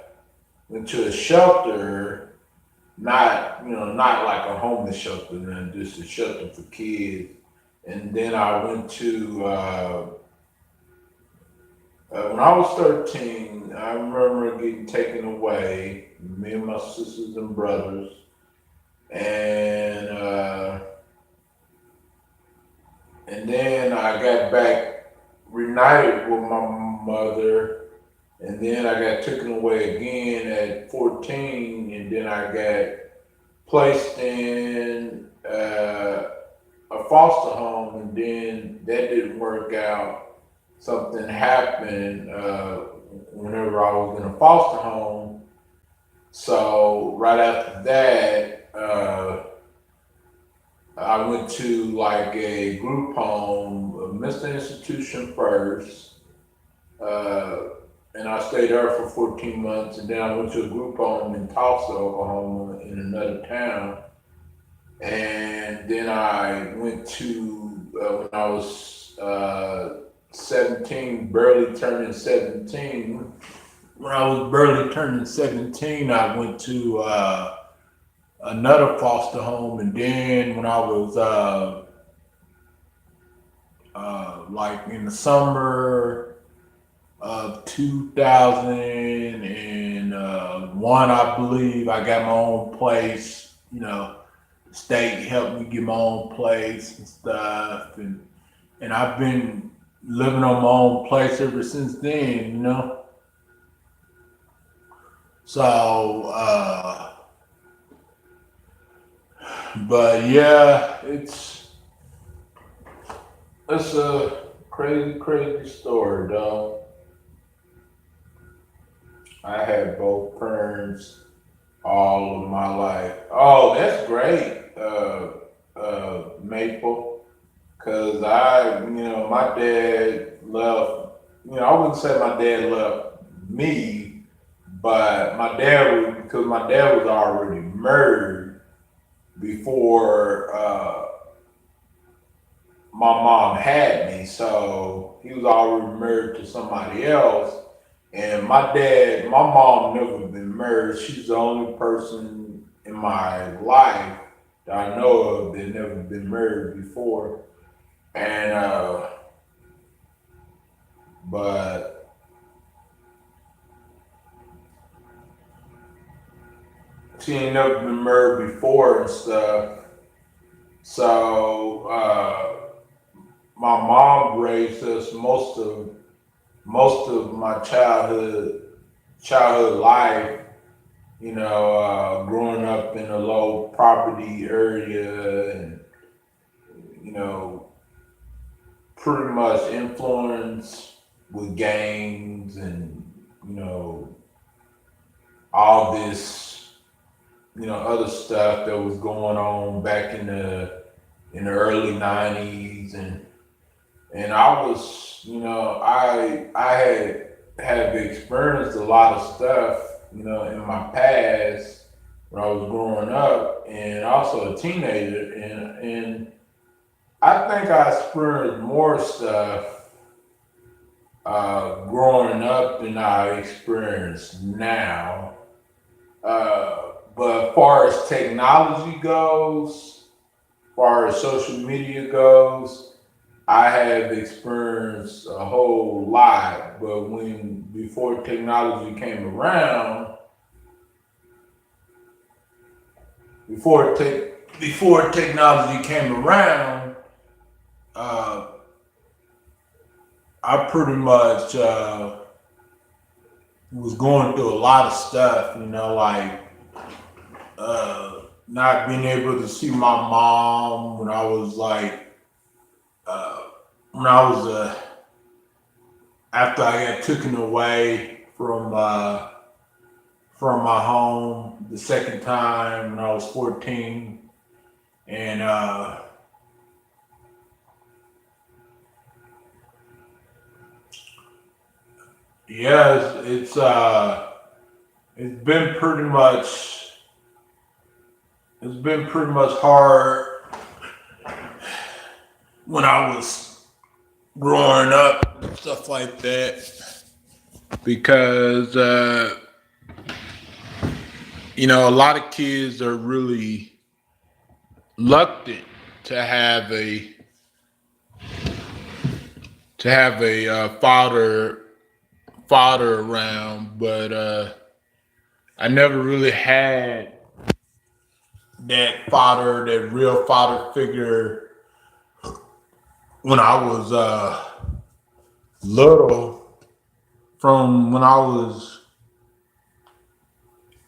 shelter, not like a homeless shelter, then just a shelter for kids. And then I went to when I was 13. I remember getting taken away, me and my sisters and brothers, and then I got back reunited with my mother, and then I got taken away again at 14, and then I got placed in a foster home, and then that didn't work out. Something happened whenever I was in a foster home. So right after that, I went to like a group home, a mental institution first, and I stayed there for 14 months, and then I went to a group home in Tulsa, Oklahoma, in another town. And then I went to, when I was 17, barely turning 17, when I was barely turning 17, I went to another foster home. And then when I was like in the summer of 2001, I believe, I got my own place. You know, the state helped me get my own place and stuff, and I've been living on my own place ever since then. You know, so but yeah, it's a crazy story, though. I had both parents all of my life. Oh, that's great, Maple. Cause my dad left. I wouldn't say my dad left me, but because my dad was already married before my mom had me, so he was already married to somebody else. And my mom never been married. She's the only person in my life that I know of that never been married before. And but she ain't never been married before and stuff. So my mom raised us most of my childhood life, growing up in a low poverty area, and pretty much influenced with gangs and all this other stuff that was going on back in the early 90s. And I was, I have experienced a lot of stuff, in my past when I was growing up and also a teenager. And I think I experienced more stuff growing up than I experience now. But as far as technology goes, as far as social media goes, I have experienced a whole lot, but before technology came around, I pretty much was going through a lot of stuff, like not being able to see my mom when I was like, after I got taken away from my home the second time when I was 14, and yes, it's been pretty much hard when I was growing up and stuff like that. because you know, a lot of kids are really reluctant to have a father around, but I never really had that real father figure when I was little. From when I was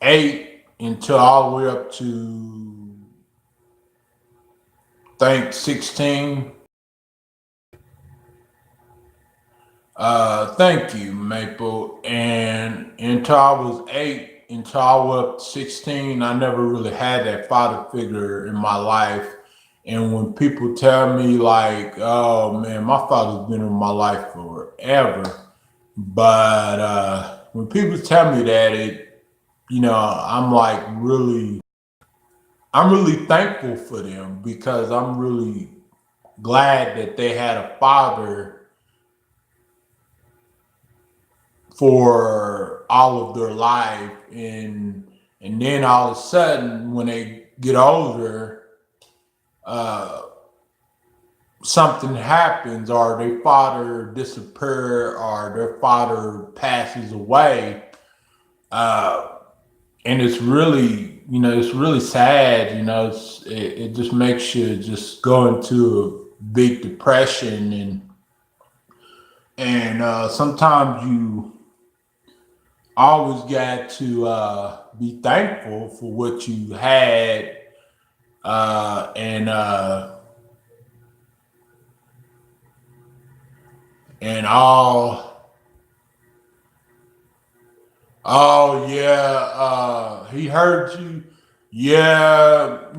8 until all the way up to I think 16. Thank you, Maple. And until I was 8, until I was up to 16, I never really had that father figure in my life. And when people tell me like, "Oh man, my father's been in my life forever," but when people tell me that, I'm like I'm really thankful for them because I'm really glad that they had a father for all of their life, and then all of a sudden when they get older, uh, something happens, or their father disappears, or their father passes away, uh, and it's really sad. It just makes you just go into a big depression, and sometimes you always got to be thankful for what you had, and and oh yeah, he hurt you. Yeah,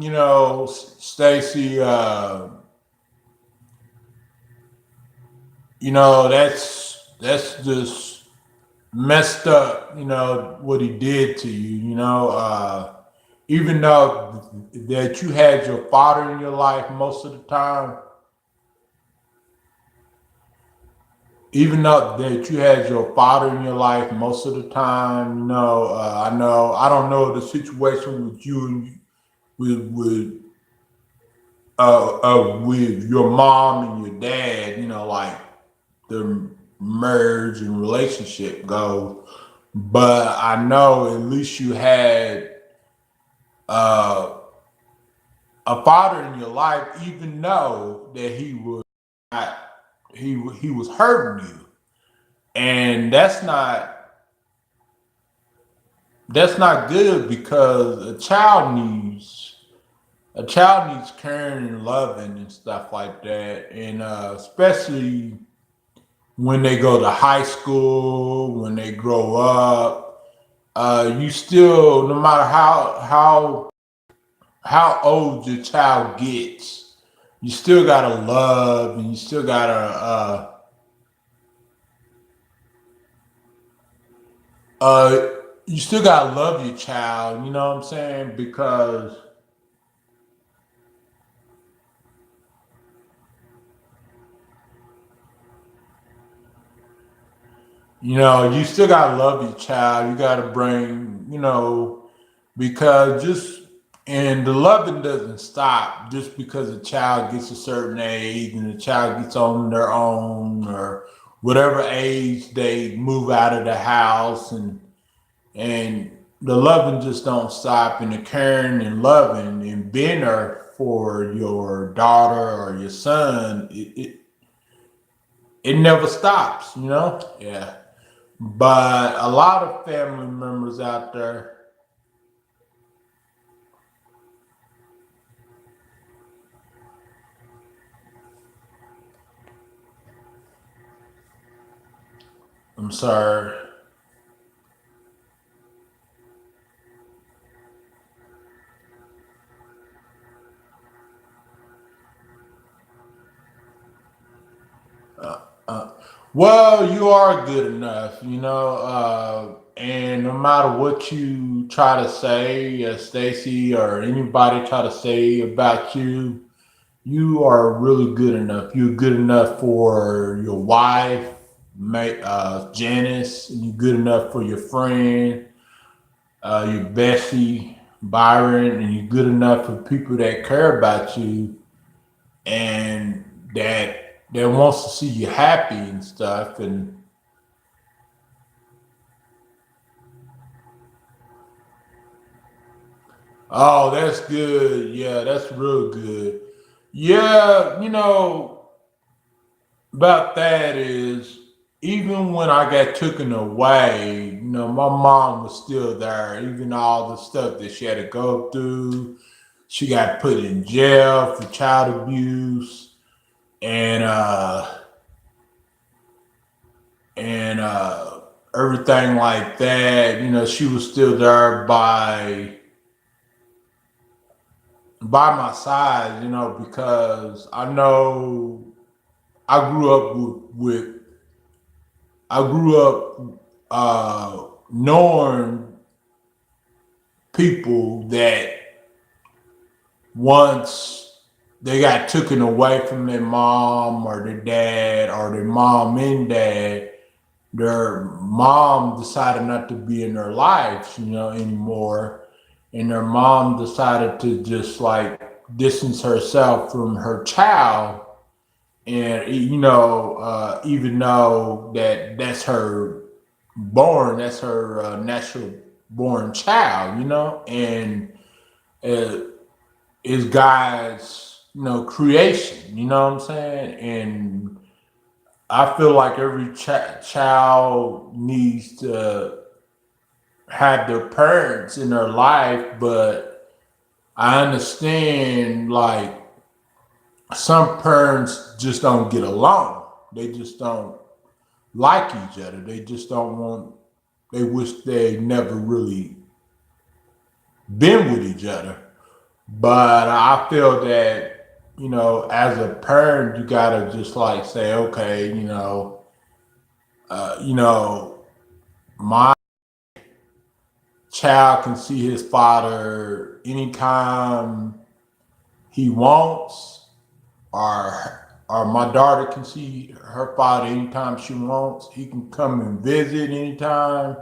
Stacy. That's just messed up. What he did to you. Even though that you had your father in your life most of the time, even though that you had your father in your life most of the time, I don't know the situation with you and with your mom and your dad, like the marriage and relationship goes. But I know at least you had uh, a father in your life, even though that he was not, he was hurting you, and that's not good because a child needs caring and loving and stuff like that, and especially when they go to high school, when they grow up, you still, no matter how old your child gets, you still gotta love, and uh, you still gotta love your child. You know what I'm saying? Because you still gotta love your child. You gotta bring, because and the loving doesn't stop just because a child gets a certain age and the child gets on their own, or whatever age they move out of the house, and the loving just don't stop, and the caring and loving and being there for your daughter or your son, it never stops, Yeah. But a lot of family members out there, I'm sorry. Uh, well, you are good enough, and no matter what you try to say, Stacy, or anybody try to say about you, you are really good enough. You're good enough for your wife. Janice, and you're good enough for your friend, your bestie, Byron, and you're good enough for people that care about you and that wants to see you happy and stuff. And oh, that's good. Yeah, that's real good. Yeah, about that is even when I got taken away, my mom was still there, even all the stuff that she had to go through. She got put in jail for child abuse and everything like that. She was still there by my side, because I know I grew up with I grew up knowing people that once they got taken away from their mom or their dad or their mom and dad, their mom decided not to be in their lives, anymore. And their mom decided to just like distance herself from her child. And, even though that's her natural born child, and uh, is God's, creation, you know what I'm saying? And I feel like every child needs to have their parents in their life, but I understand like some parents just don't get along. They just don't like each other. They just don't want, they wish they never really been with each other. But I feel that, as a parent, you gotta just like say, okay, my child can see his father anytime he wants, or my daughter can see her father anytime she wants. He can come and visit anytime,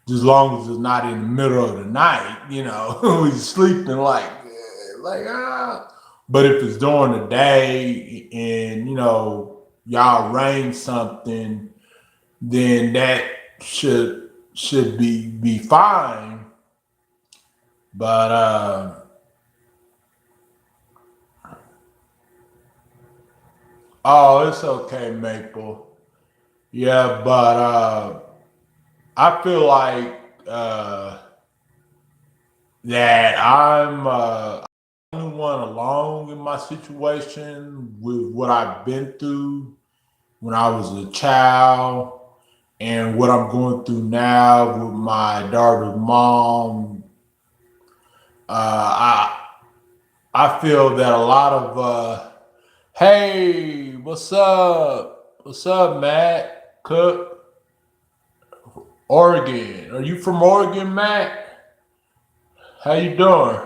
just long as it's not in the middle of the night, he's sleeping like ah. But if it's during the day and y'all arrange something, then that should be fine. But oh, it's okay, Maple. Yeah, but I feel like that I'm the only one alone in my situation with what I've been through when I was a child and what I'm going through now with my daughter's mom. I feel that a lot of hey, what's up? What's up, Matt Cook, Oregon? Are you from Oregon, Matt? How you doing?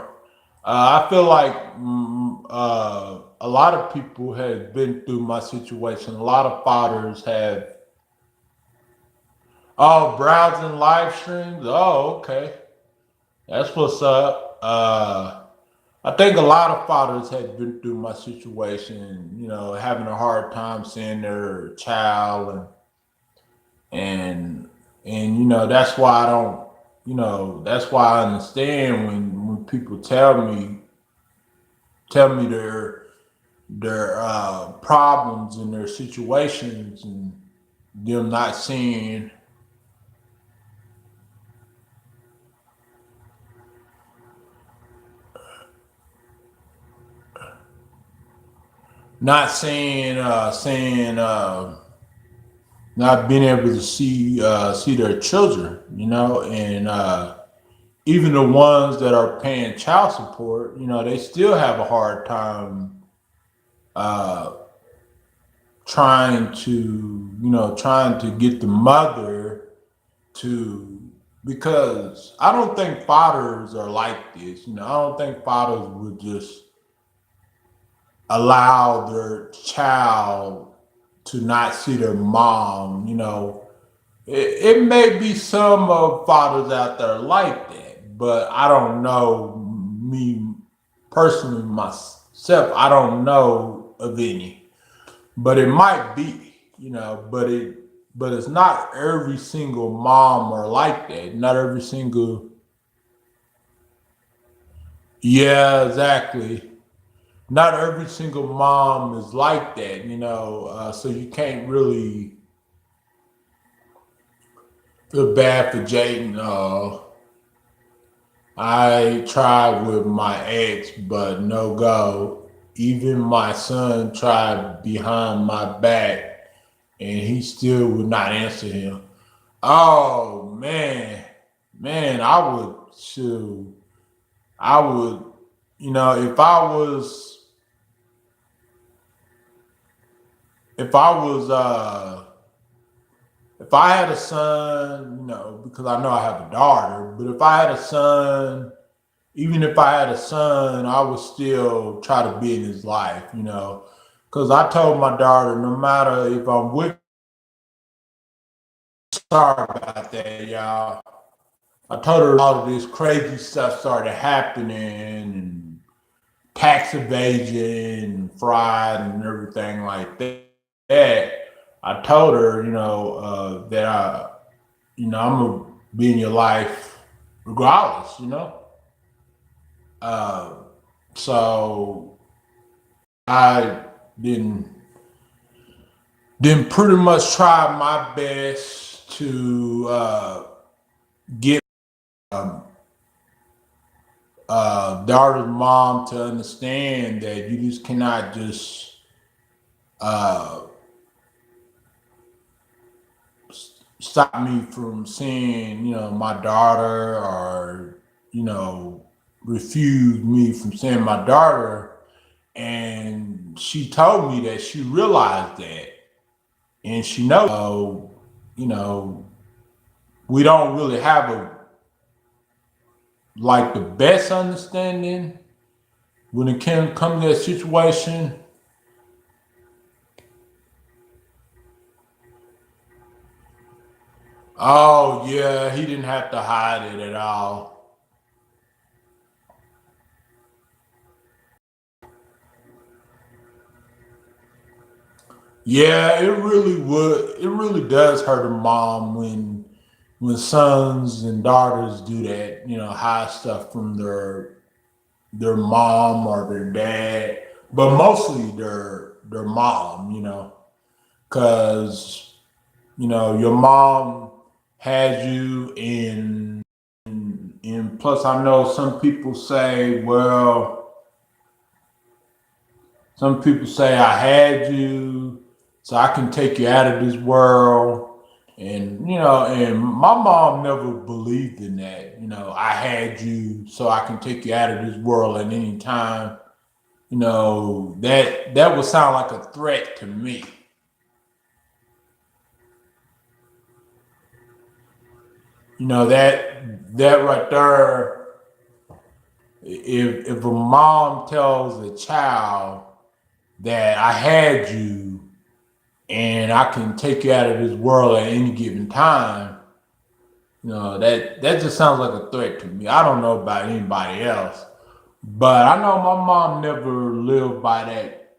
I feel like a lot of people have been through my situation. A lot of fathers have. Oh, browsing live streams. Oh, okay, that's what's up. I think a lot of fathers have been through my situation. Having a hard time seeing their child, and that's why I don't. That's why I understand when people tell me their problems and their situations and them not being able to see their children, and even the ones that are paying child support, they still have a hard time uh, trying to get the mother to, because I don't think fathers are like this. I don't think fathers would just allow their child to not see their mom. It may be some fathers out there like that, but I don't know. Me personally, myself, I don't know of any, but it might be. But it's not every single mom are like that. Not every single. Yeah, exactly. Not every single mom is like that. So you can't really feel bad for Jaden. I tried with my ex, but no go. Even my son tried behind my back, and he still would not answer him. Oh man, I would shoot. I would, if if I had a son, because I know I have a daughter, but if I had a son, even if I had a son, I would still try to be in his life. Because I told my daughter, no matter if I'm with, sorry about that, y'all. I told her all of this crazy stuff started happening and tax evasion and fraud and everything like that. I told her, that I'm gonna be in your life regardless. Uh, so I didn't pretty much try my best to get daughter's mom to understand that you just cannot just uh, stop me from seeing, my daughter, or refuse me from seeing my daughter. And she told me that she realized that, and she knows. You know, we don't really have the best understanding when it can come to that situation. Oh yeah, he didn't have to hide it at all. Yeah, it really would. It really does hurt a mom when sons and daughters do that. Hide stuff from their mom or their dad, but mostly their mom. Because your mom has you in. And plus, I know some people say I had you, so I can take you out of this world. And my mom never believed in that. I had you, so I can take you out of this world at any time. That would sound like a threat to me. That right there. If a mom tells a child that I had you and I can take you out of this world at any given time, that just sounds like a threat to me. I don't know about anybody else, but I know my mom never lived by that,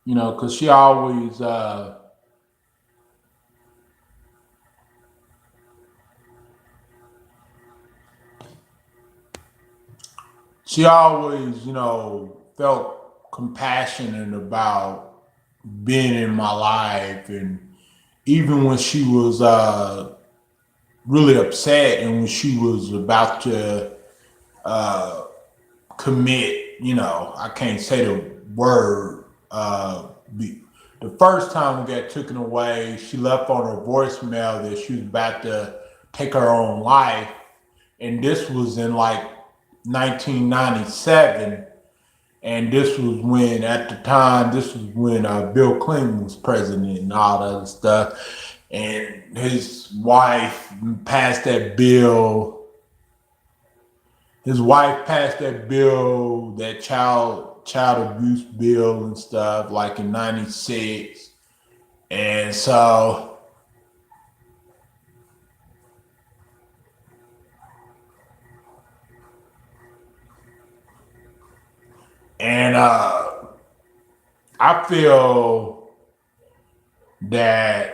because she always, felt compassionate about being in my life. And even when she was really upset and when she was about to commit, I can't say the word. The first time we got taken away, she left on her voicemail that she was about to take her own life. And this was in 1997. And this was when Bill Clinton was president and all that other stuff. And his wife passed that bill. That child abuse bill and stuff, like in '96. And so, and I feel that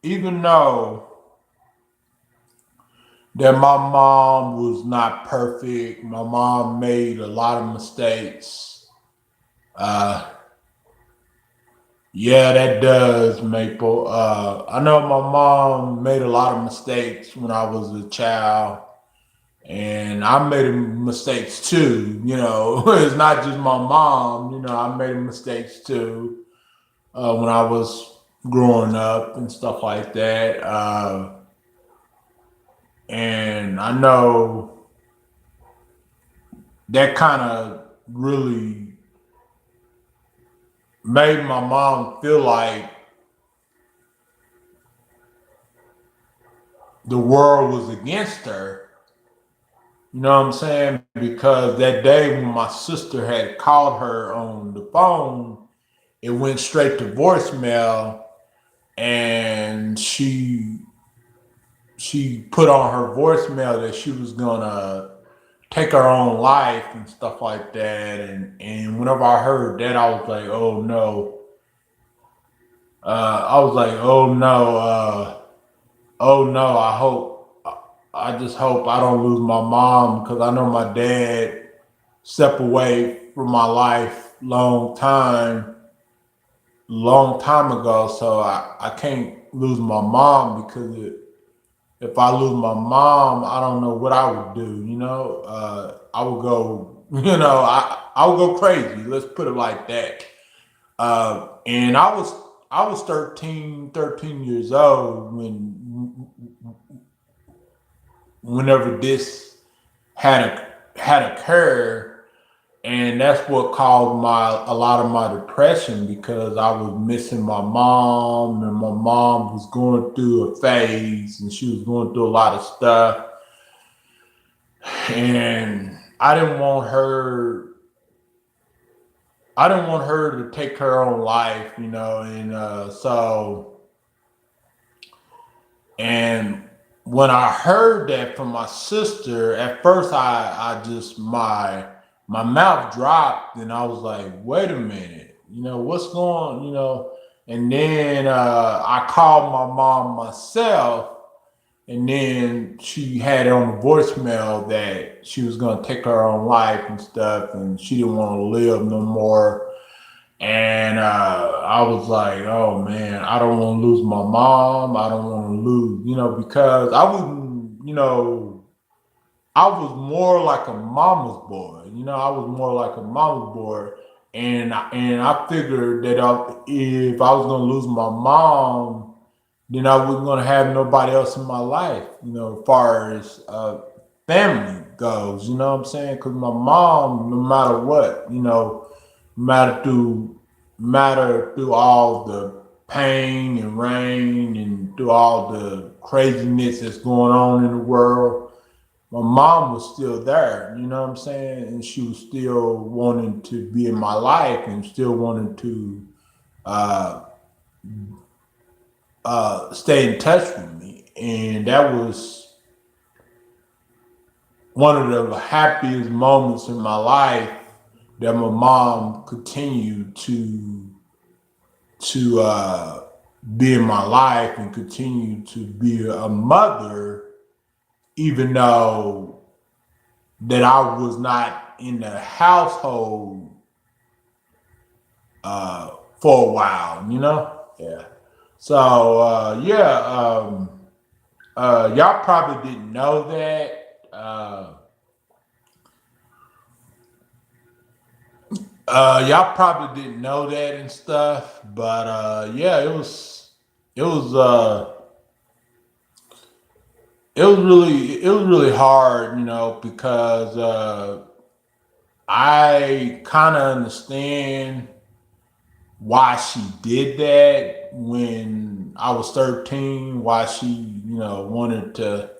even though that my mom was not perfect, my mom made a lot of mistakes. Uh, yeah, that does, Maple. I know my mom made a lot of mistakes when I was a child, and I made mistakes too. You know, it's not just my mom. You know, I made mistakes too when I was growing up and stuff like that. And I know that kind of really made my mom feel like the world was against her. You know what I'm saying? Because that day when my sister had called her on the phone, it went straight to voicemail, and she put on her voicemail that she was gonna take her own life and stuff like that. And whenever I heard that, I was like, oh no. I was like, oh no, oh no, I just hope I don't lose my mom, because I know my dad stepped away from my life long time ago. So I can't lose my mom, because if I lose my mom, I don't know what I would do. You know, I would go, I would go crazy. Let's put it like that. And I was 13 years old whenever this had occurred, and that's what caused a lot of my depression, because I was missing my mom, and my mom was going through a phase, and she was going through a lot of stuff, and I didn't want her to take her own life, and and when I heard that from my sister, at first I just my mouth dropped, and I was like, wait a minute, what's going, and then I called my mom myself, and then she had on the voicemail that she was gonna take her own life and stuff, and she didn't want to live no more. And I was like, oh man, I don't want to lose my mom. I don't want to lose, because I wouldn't, I was more like a mama's boy. I was more like a mama's boy. And I figured that if I was going to lose my mom, then I wasn't going to have nobody else in my life, as far as family goes, you know what I'm saying? Because my mom, no matter what, matter through all the pain and rain and through all the craziness that's going on in the world, my mom was still there, you know what I'm saying? And she was still wanting to be in my life, and still wanting to uh, stay in touch with me. And that was one of the happiest moments in my life, that my mom continued to be in my life and continue to be a mother, even though that I was not in the household for a while, Yeah. So y'all probably didn't know that. Y'all probably didn't know that and stuff, but yeah, it was it was really hard, because I kind of understand why she did that when I was 13, why she, wanted to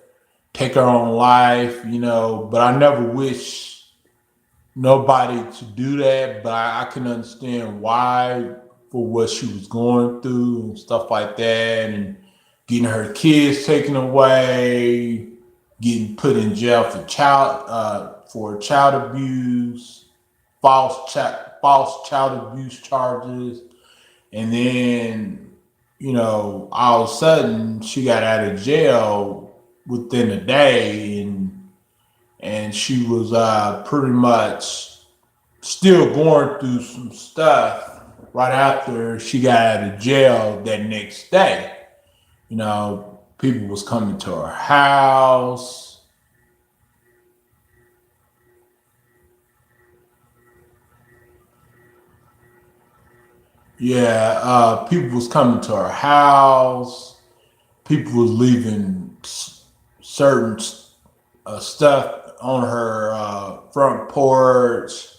take her own life, but I never wish nobody to do that, but I can understand why for what she was going through and stuff like that, and getting her kids taken away, getting put in jail for child abuse, false child abuse charges, and then all of a sudden she got out of jail within a day, and she was pretty much still going through some stuff right after she got out of jail that next day. People was coming to her house. Yeah, people was coming to her house. People was leaving certain stuff on her front porch.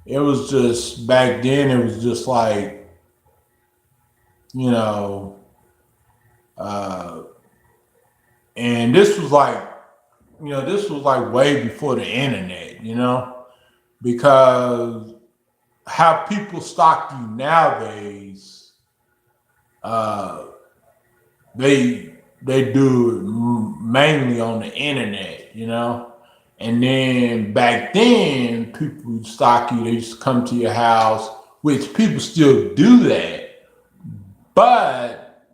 It was just back then. It was just like, you know, and this was like, way before the internet, because how people stalk you nowadays, uh, they do it mainly on the internet, And then back then, people would stalk you. They used to come to your house, which people still do that, but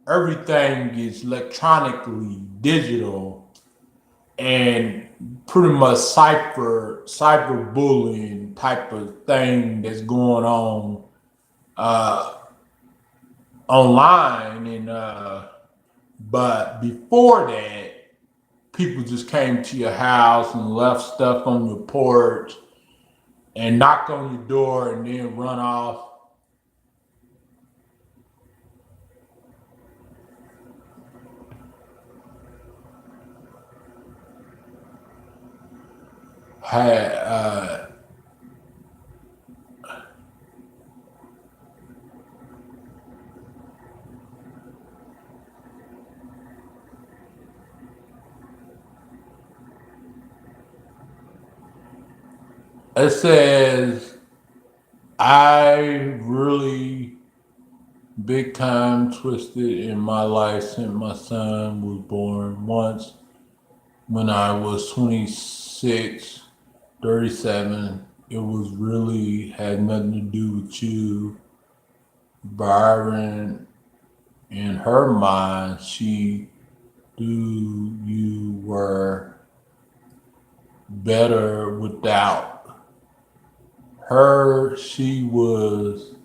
everything is electronically digital, and pretty much cyberbullying type of thing that's going on online, and but before that, people just came to your house and left stuff on your porch and knock on your door and then run off. It says, I really big time twisted in my life since my son was born. Once when I was 26, 37, it was really had nothing to do with you, Byron. In her mind, she knew you were better without her. She was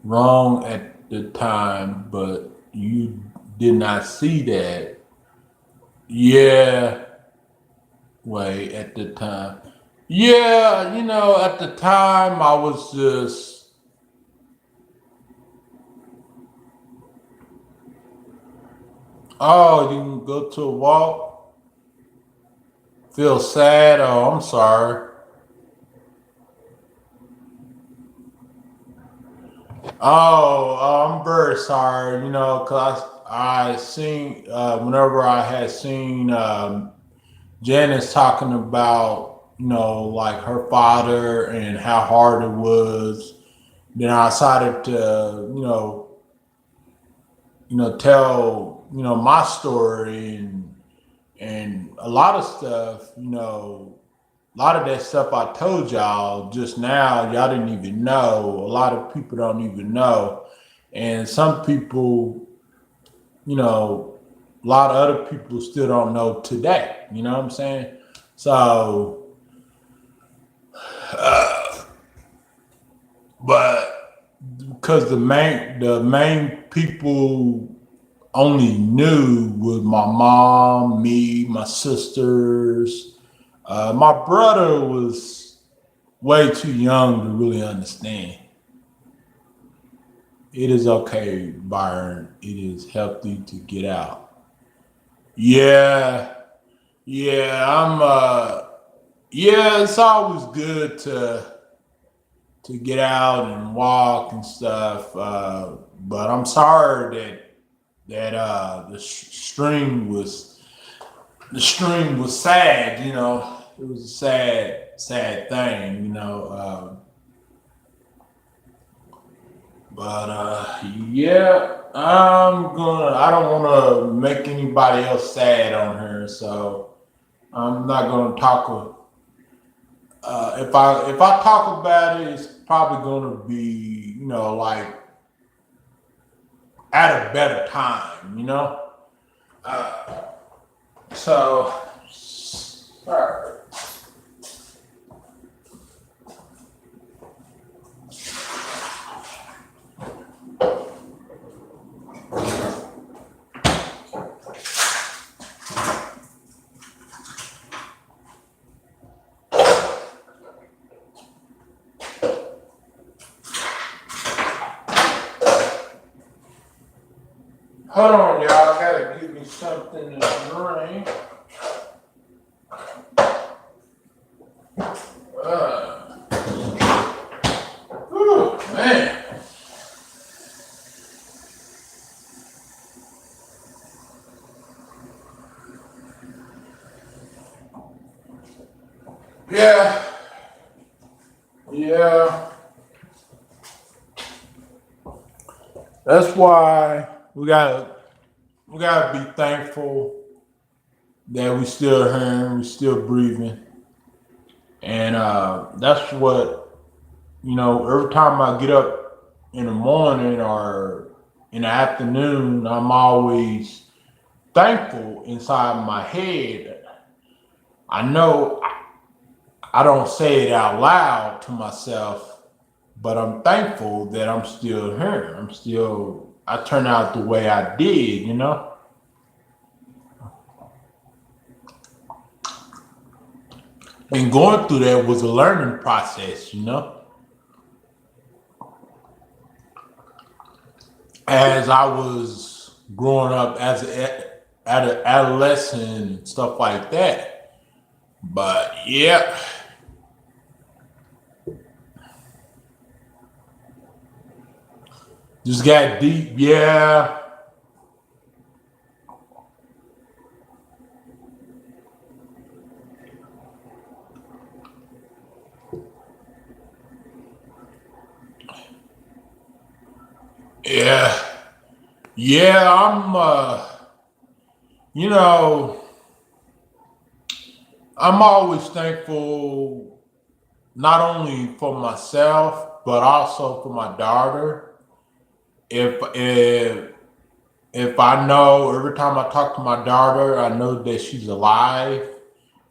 wrong at the time, but you did not see that. Yeah, way at the time. Yeah, at the time I was just, oh, you can go to a walk, feel sad. Oh, I'm sorry. Oh, I'm very sorry, because I seen, whenever I had seen Janice talking about, like her father and how hard it was, then I decided to, tell, my story, and a lot of stuff, a lot of that stuff I told y'all just now, y'all didn't even know. A lot of people don't even know. And some people, a lot of other people still don't know today. You know what I'm saying? So, but because the main people only knew was my mom, me, my sisters. My brother was way too young to really understand. It is okay, Byron. It is healthy to get out. Yeah, yeah, yeah, it's always good to get out and walk and stuff. But I'm sorry that the stream was sad, It was a sad thing, you know. Yeah, I don't want to make anybody else sad on her, so I'm not gonna talk. If I talk about it, it's probably gonna be, you know, like at a better time, you know. Uh, so, sorry. Hold on, y'all. I gotta give me something to drink. Whew, man. Yeah. Yeah. That's why we gotta be thankful that we still here, we still breathing. And that's what, you know, every time I get up in the morning or in the afternoon, I'm always thankful inside my head. I know I don't say it out loud to myself, but I'm thankful that I'm still here. I turned out the way I did, you know? And going through that was a learning process, you know? As I was growing up as an adolescent and stuff like that. But yeah. Just got deep, yeah. Yeah. Yeah, you know, I'm always thankful not only for myself, but also for my daughter. If if I know every time I talk to my daughter, I know that she's alive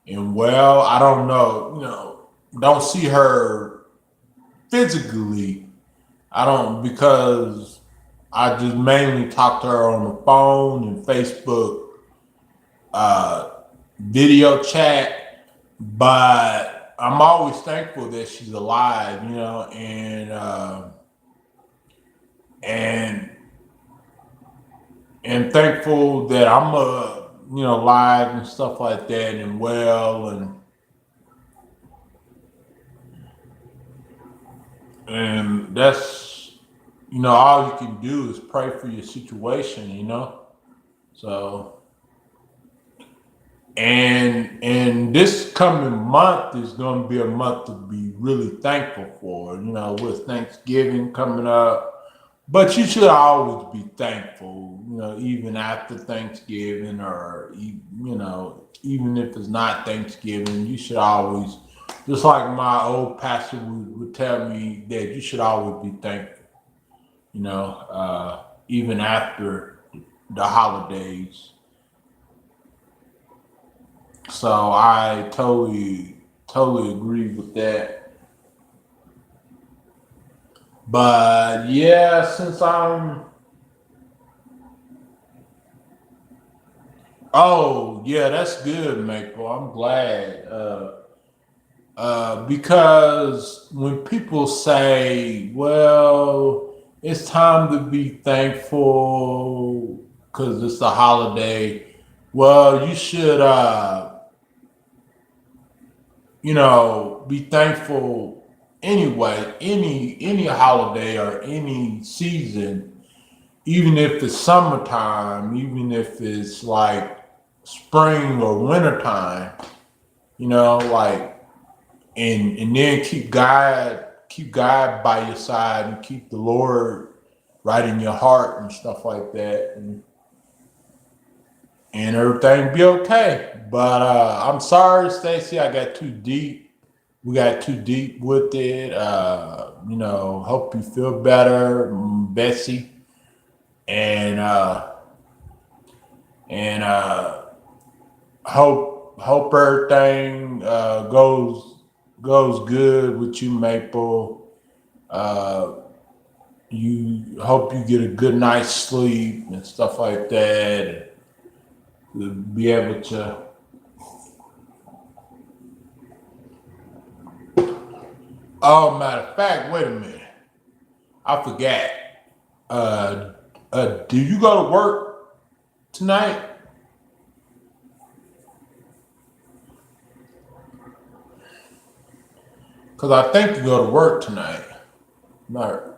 and well. I don't know, you know, don't see her physically. I don't because I just mainly talk to her on the phone and Facebook uh, video chat, but I'm always thankful that she's alive, you know, and and thankful that I'm you know, alive and stuff like that and well and that's, you know, all you can do is pray for your situation, you know. So and this coming month is going to be a month to be really thankful for, you know, with Thanksgiving coming up. But you should always be thankful, you know, even after Thanksgiving or, you know, even if it's not Thanksgiving, you should always, just like my old pastor would tell me, that you should always be thankful, you know, even after the holidays. So I totally agree with that. But yeah, since oh yeah, that's good, Maple. I'm glad. Because when people say, well, it's time to be thankful because it's a holiday, well, you should, you know, be thankful anyway, any holiday or any season, even if it's summertime, even if it's like spring or wintertime, you know, like, and then keep God by your side and keep the Lord right in your heart and stuff like that, and everything be okay. But I'm sorry, Stacey, I got too deep. We got too deep with it. You know, hope you feel better, Bessie, and and hope everything goes good with you, Maple. Uh, you hope you get a good night's sleep and stuff like that, and be able to. Oh, matter of fact, wait a minute, I forgot. Uh, do you go to work tonight? Cause I think you go to work tonight. No.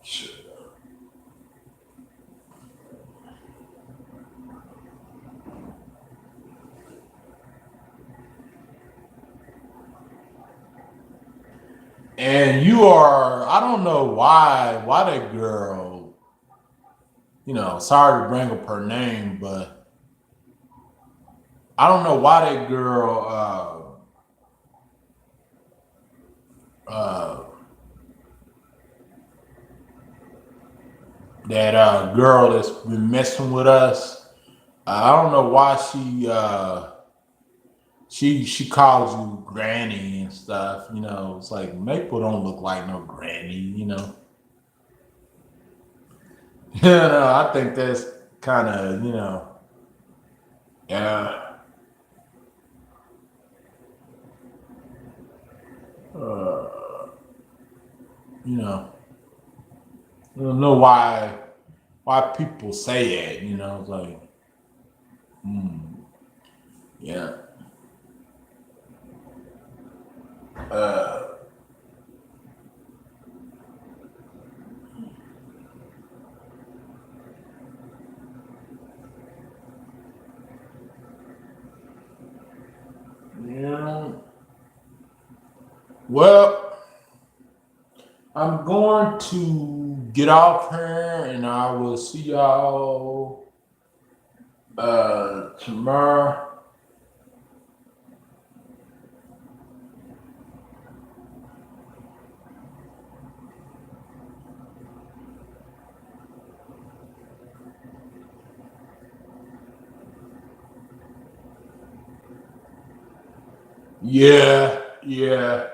Shit. And you are, I don't know why that girl, you know, sorry to bring up her name, but I don't know why that girl, that girl that's been messing with us. I don't know why she calls you granny and stuff. You know, it's like Maple don't look like no granny. You know, you know. I think that's kind of yeah. Uh, you know, I don't know why people say that. You know, it's like yeah. Uh, yeah. Well, I'm going to get off here, and I will see y'all tomorrow. Yeah, yeah,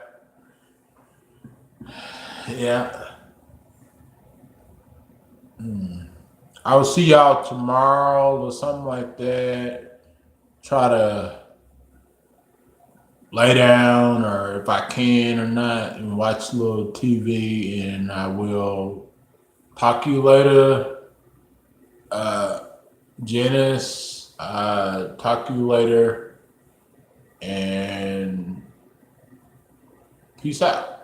yeah. I will see y'all tomorrow or something like that. Try to lay down, or if I can or not, and watch a little TV, and I will talk to you later. Uh, Janice, talk to you later, and peace out.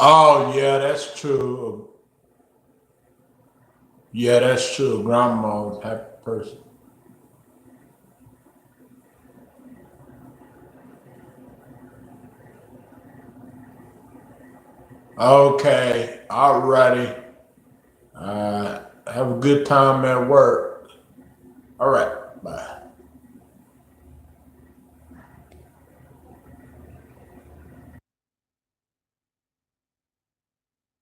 Oh yeah, that's true. Yeah, that's true. Grandma's a happy person. Okay, alrighty. Have a good time at work. All right, bye.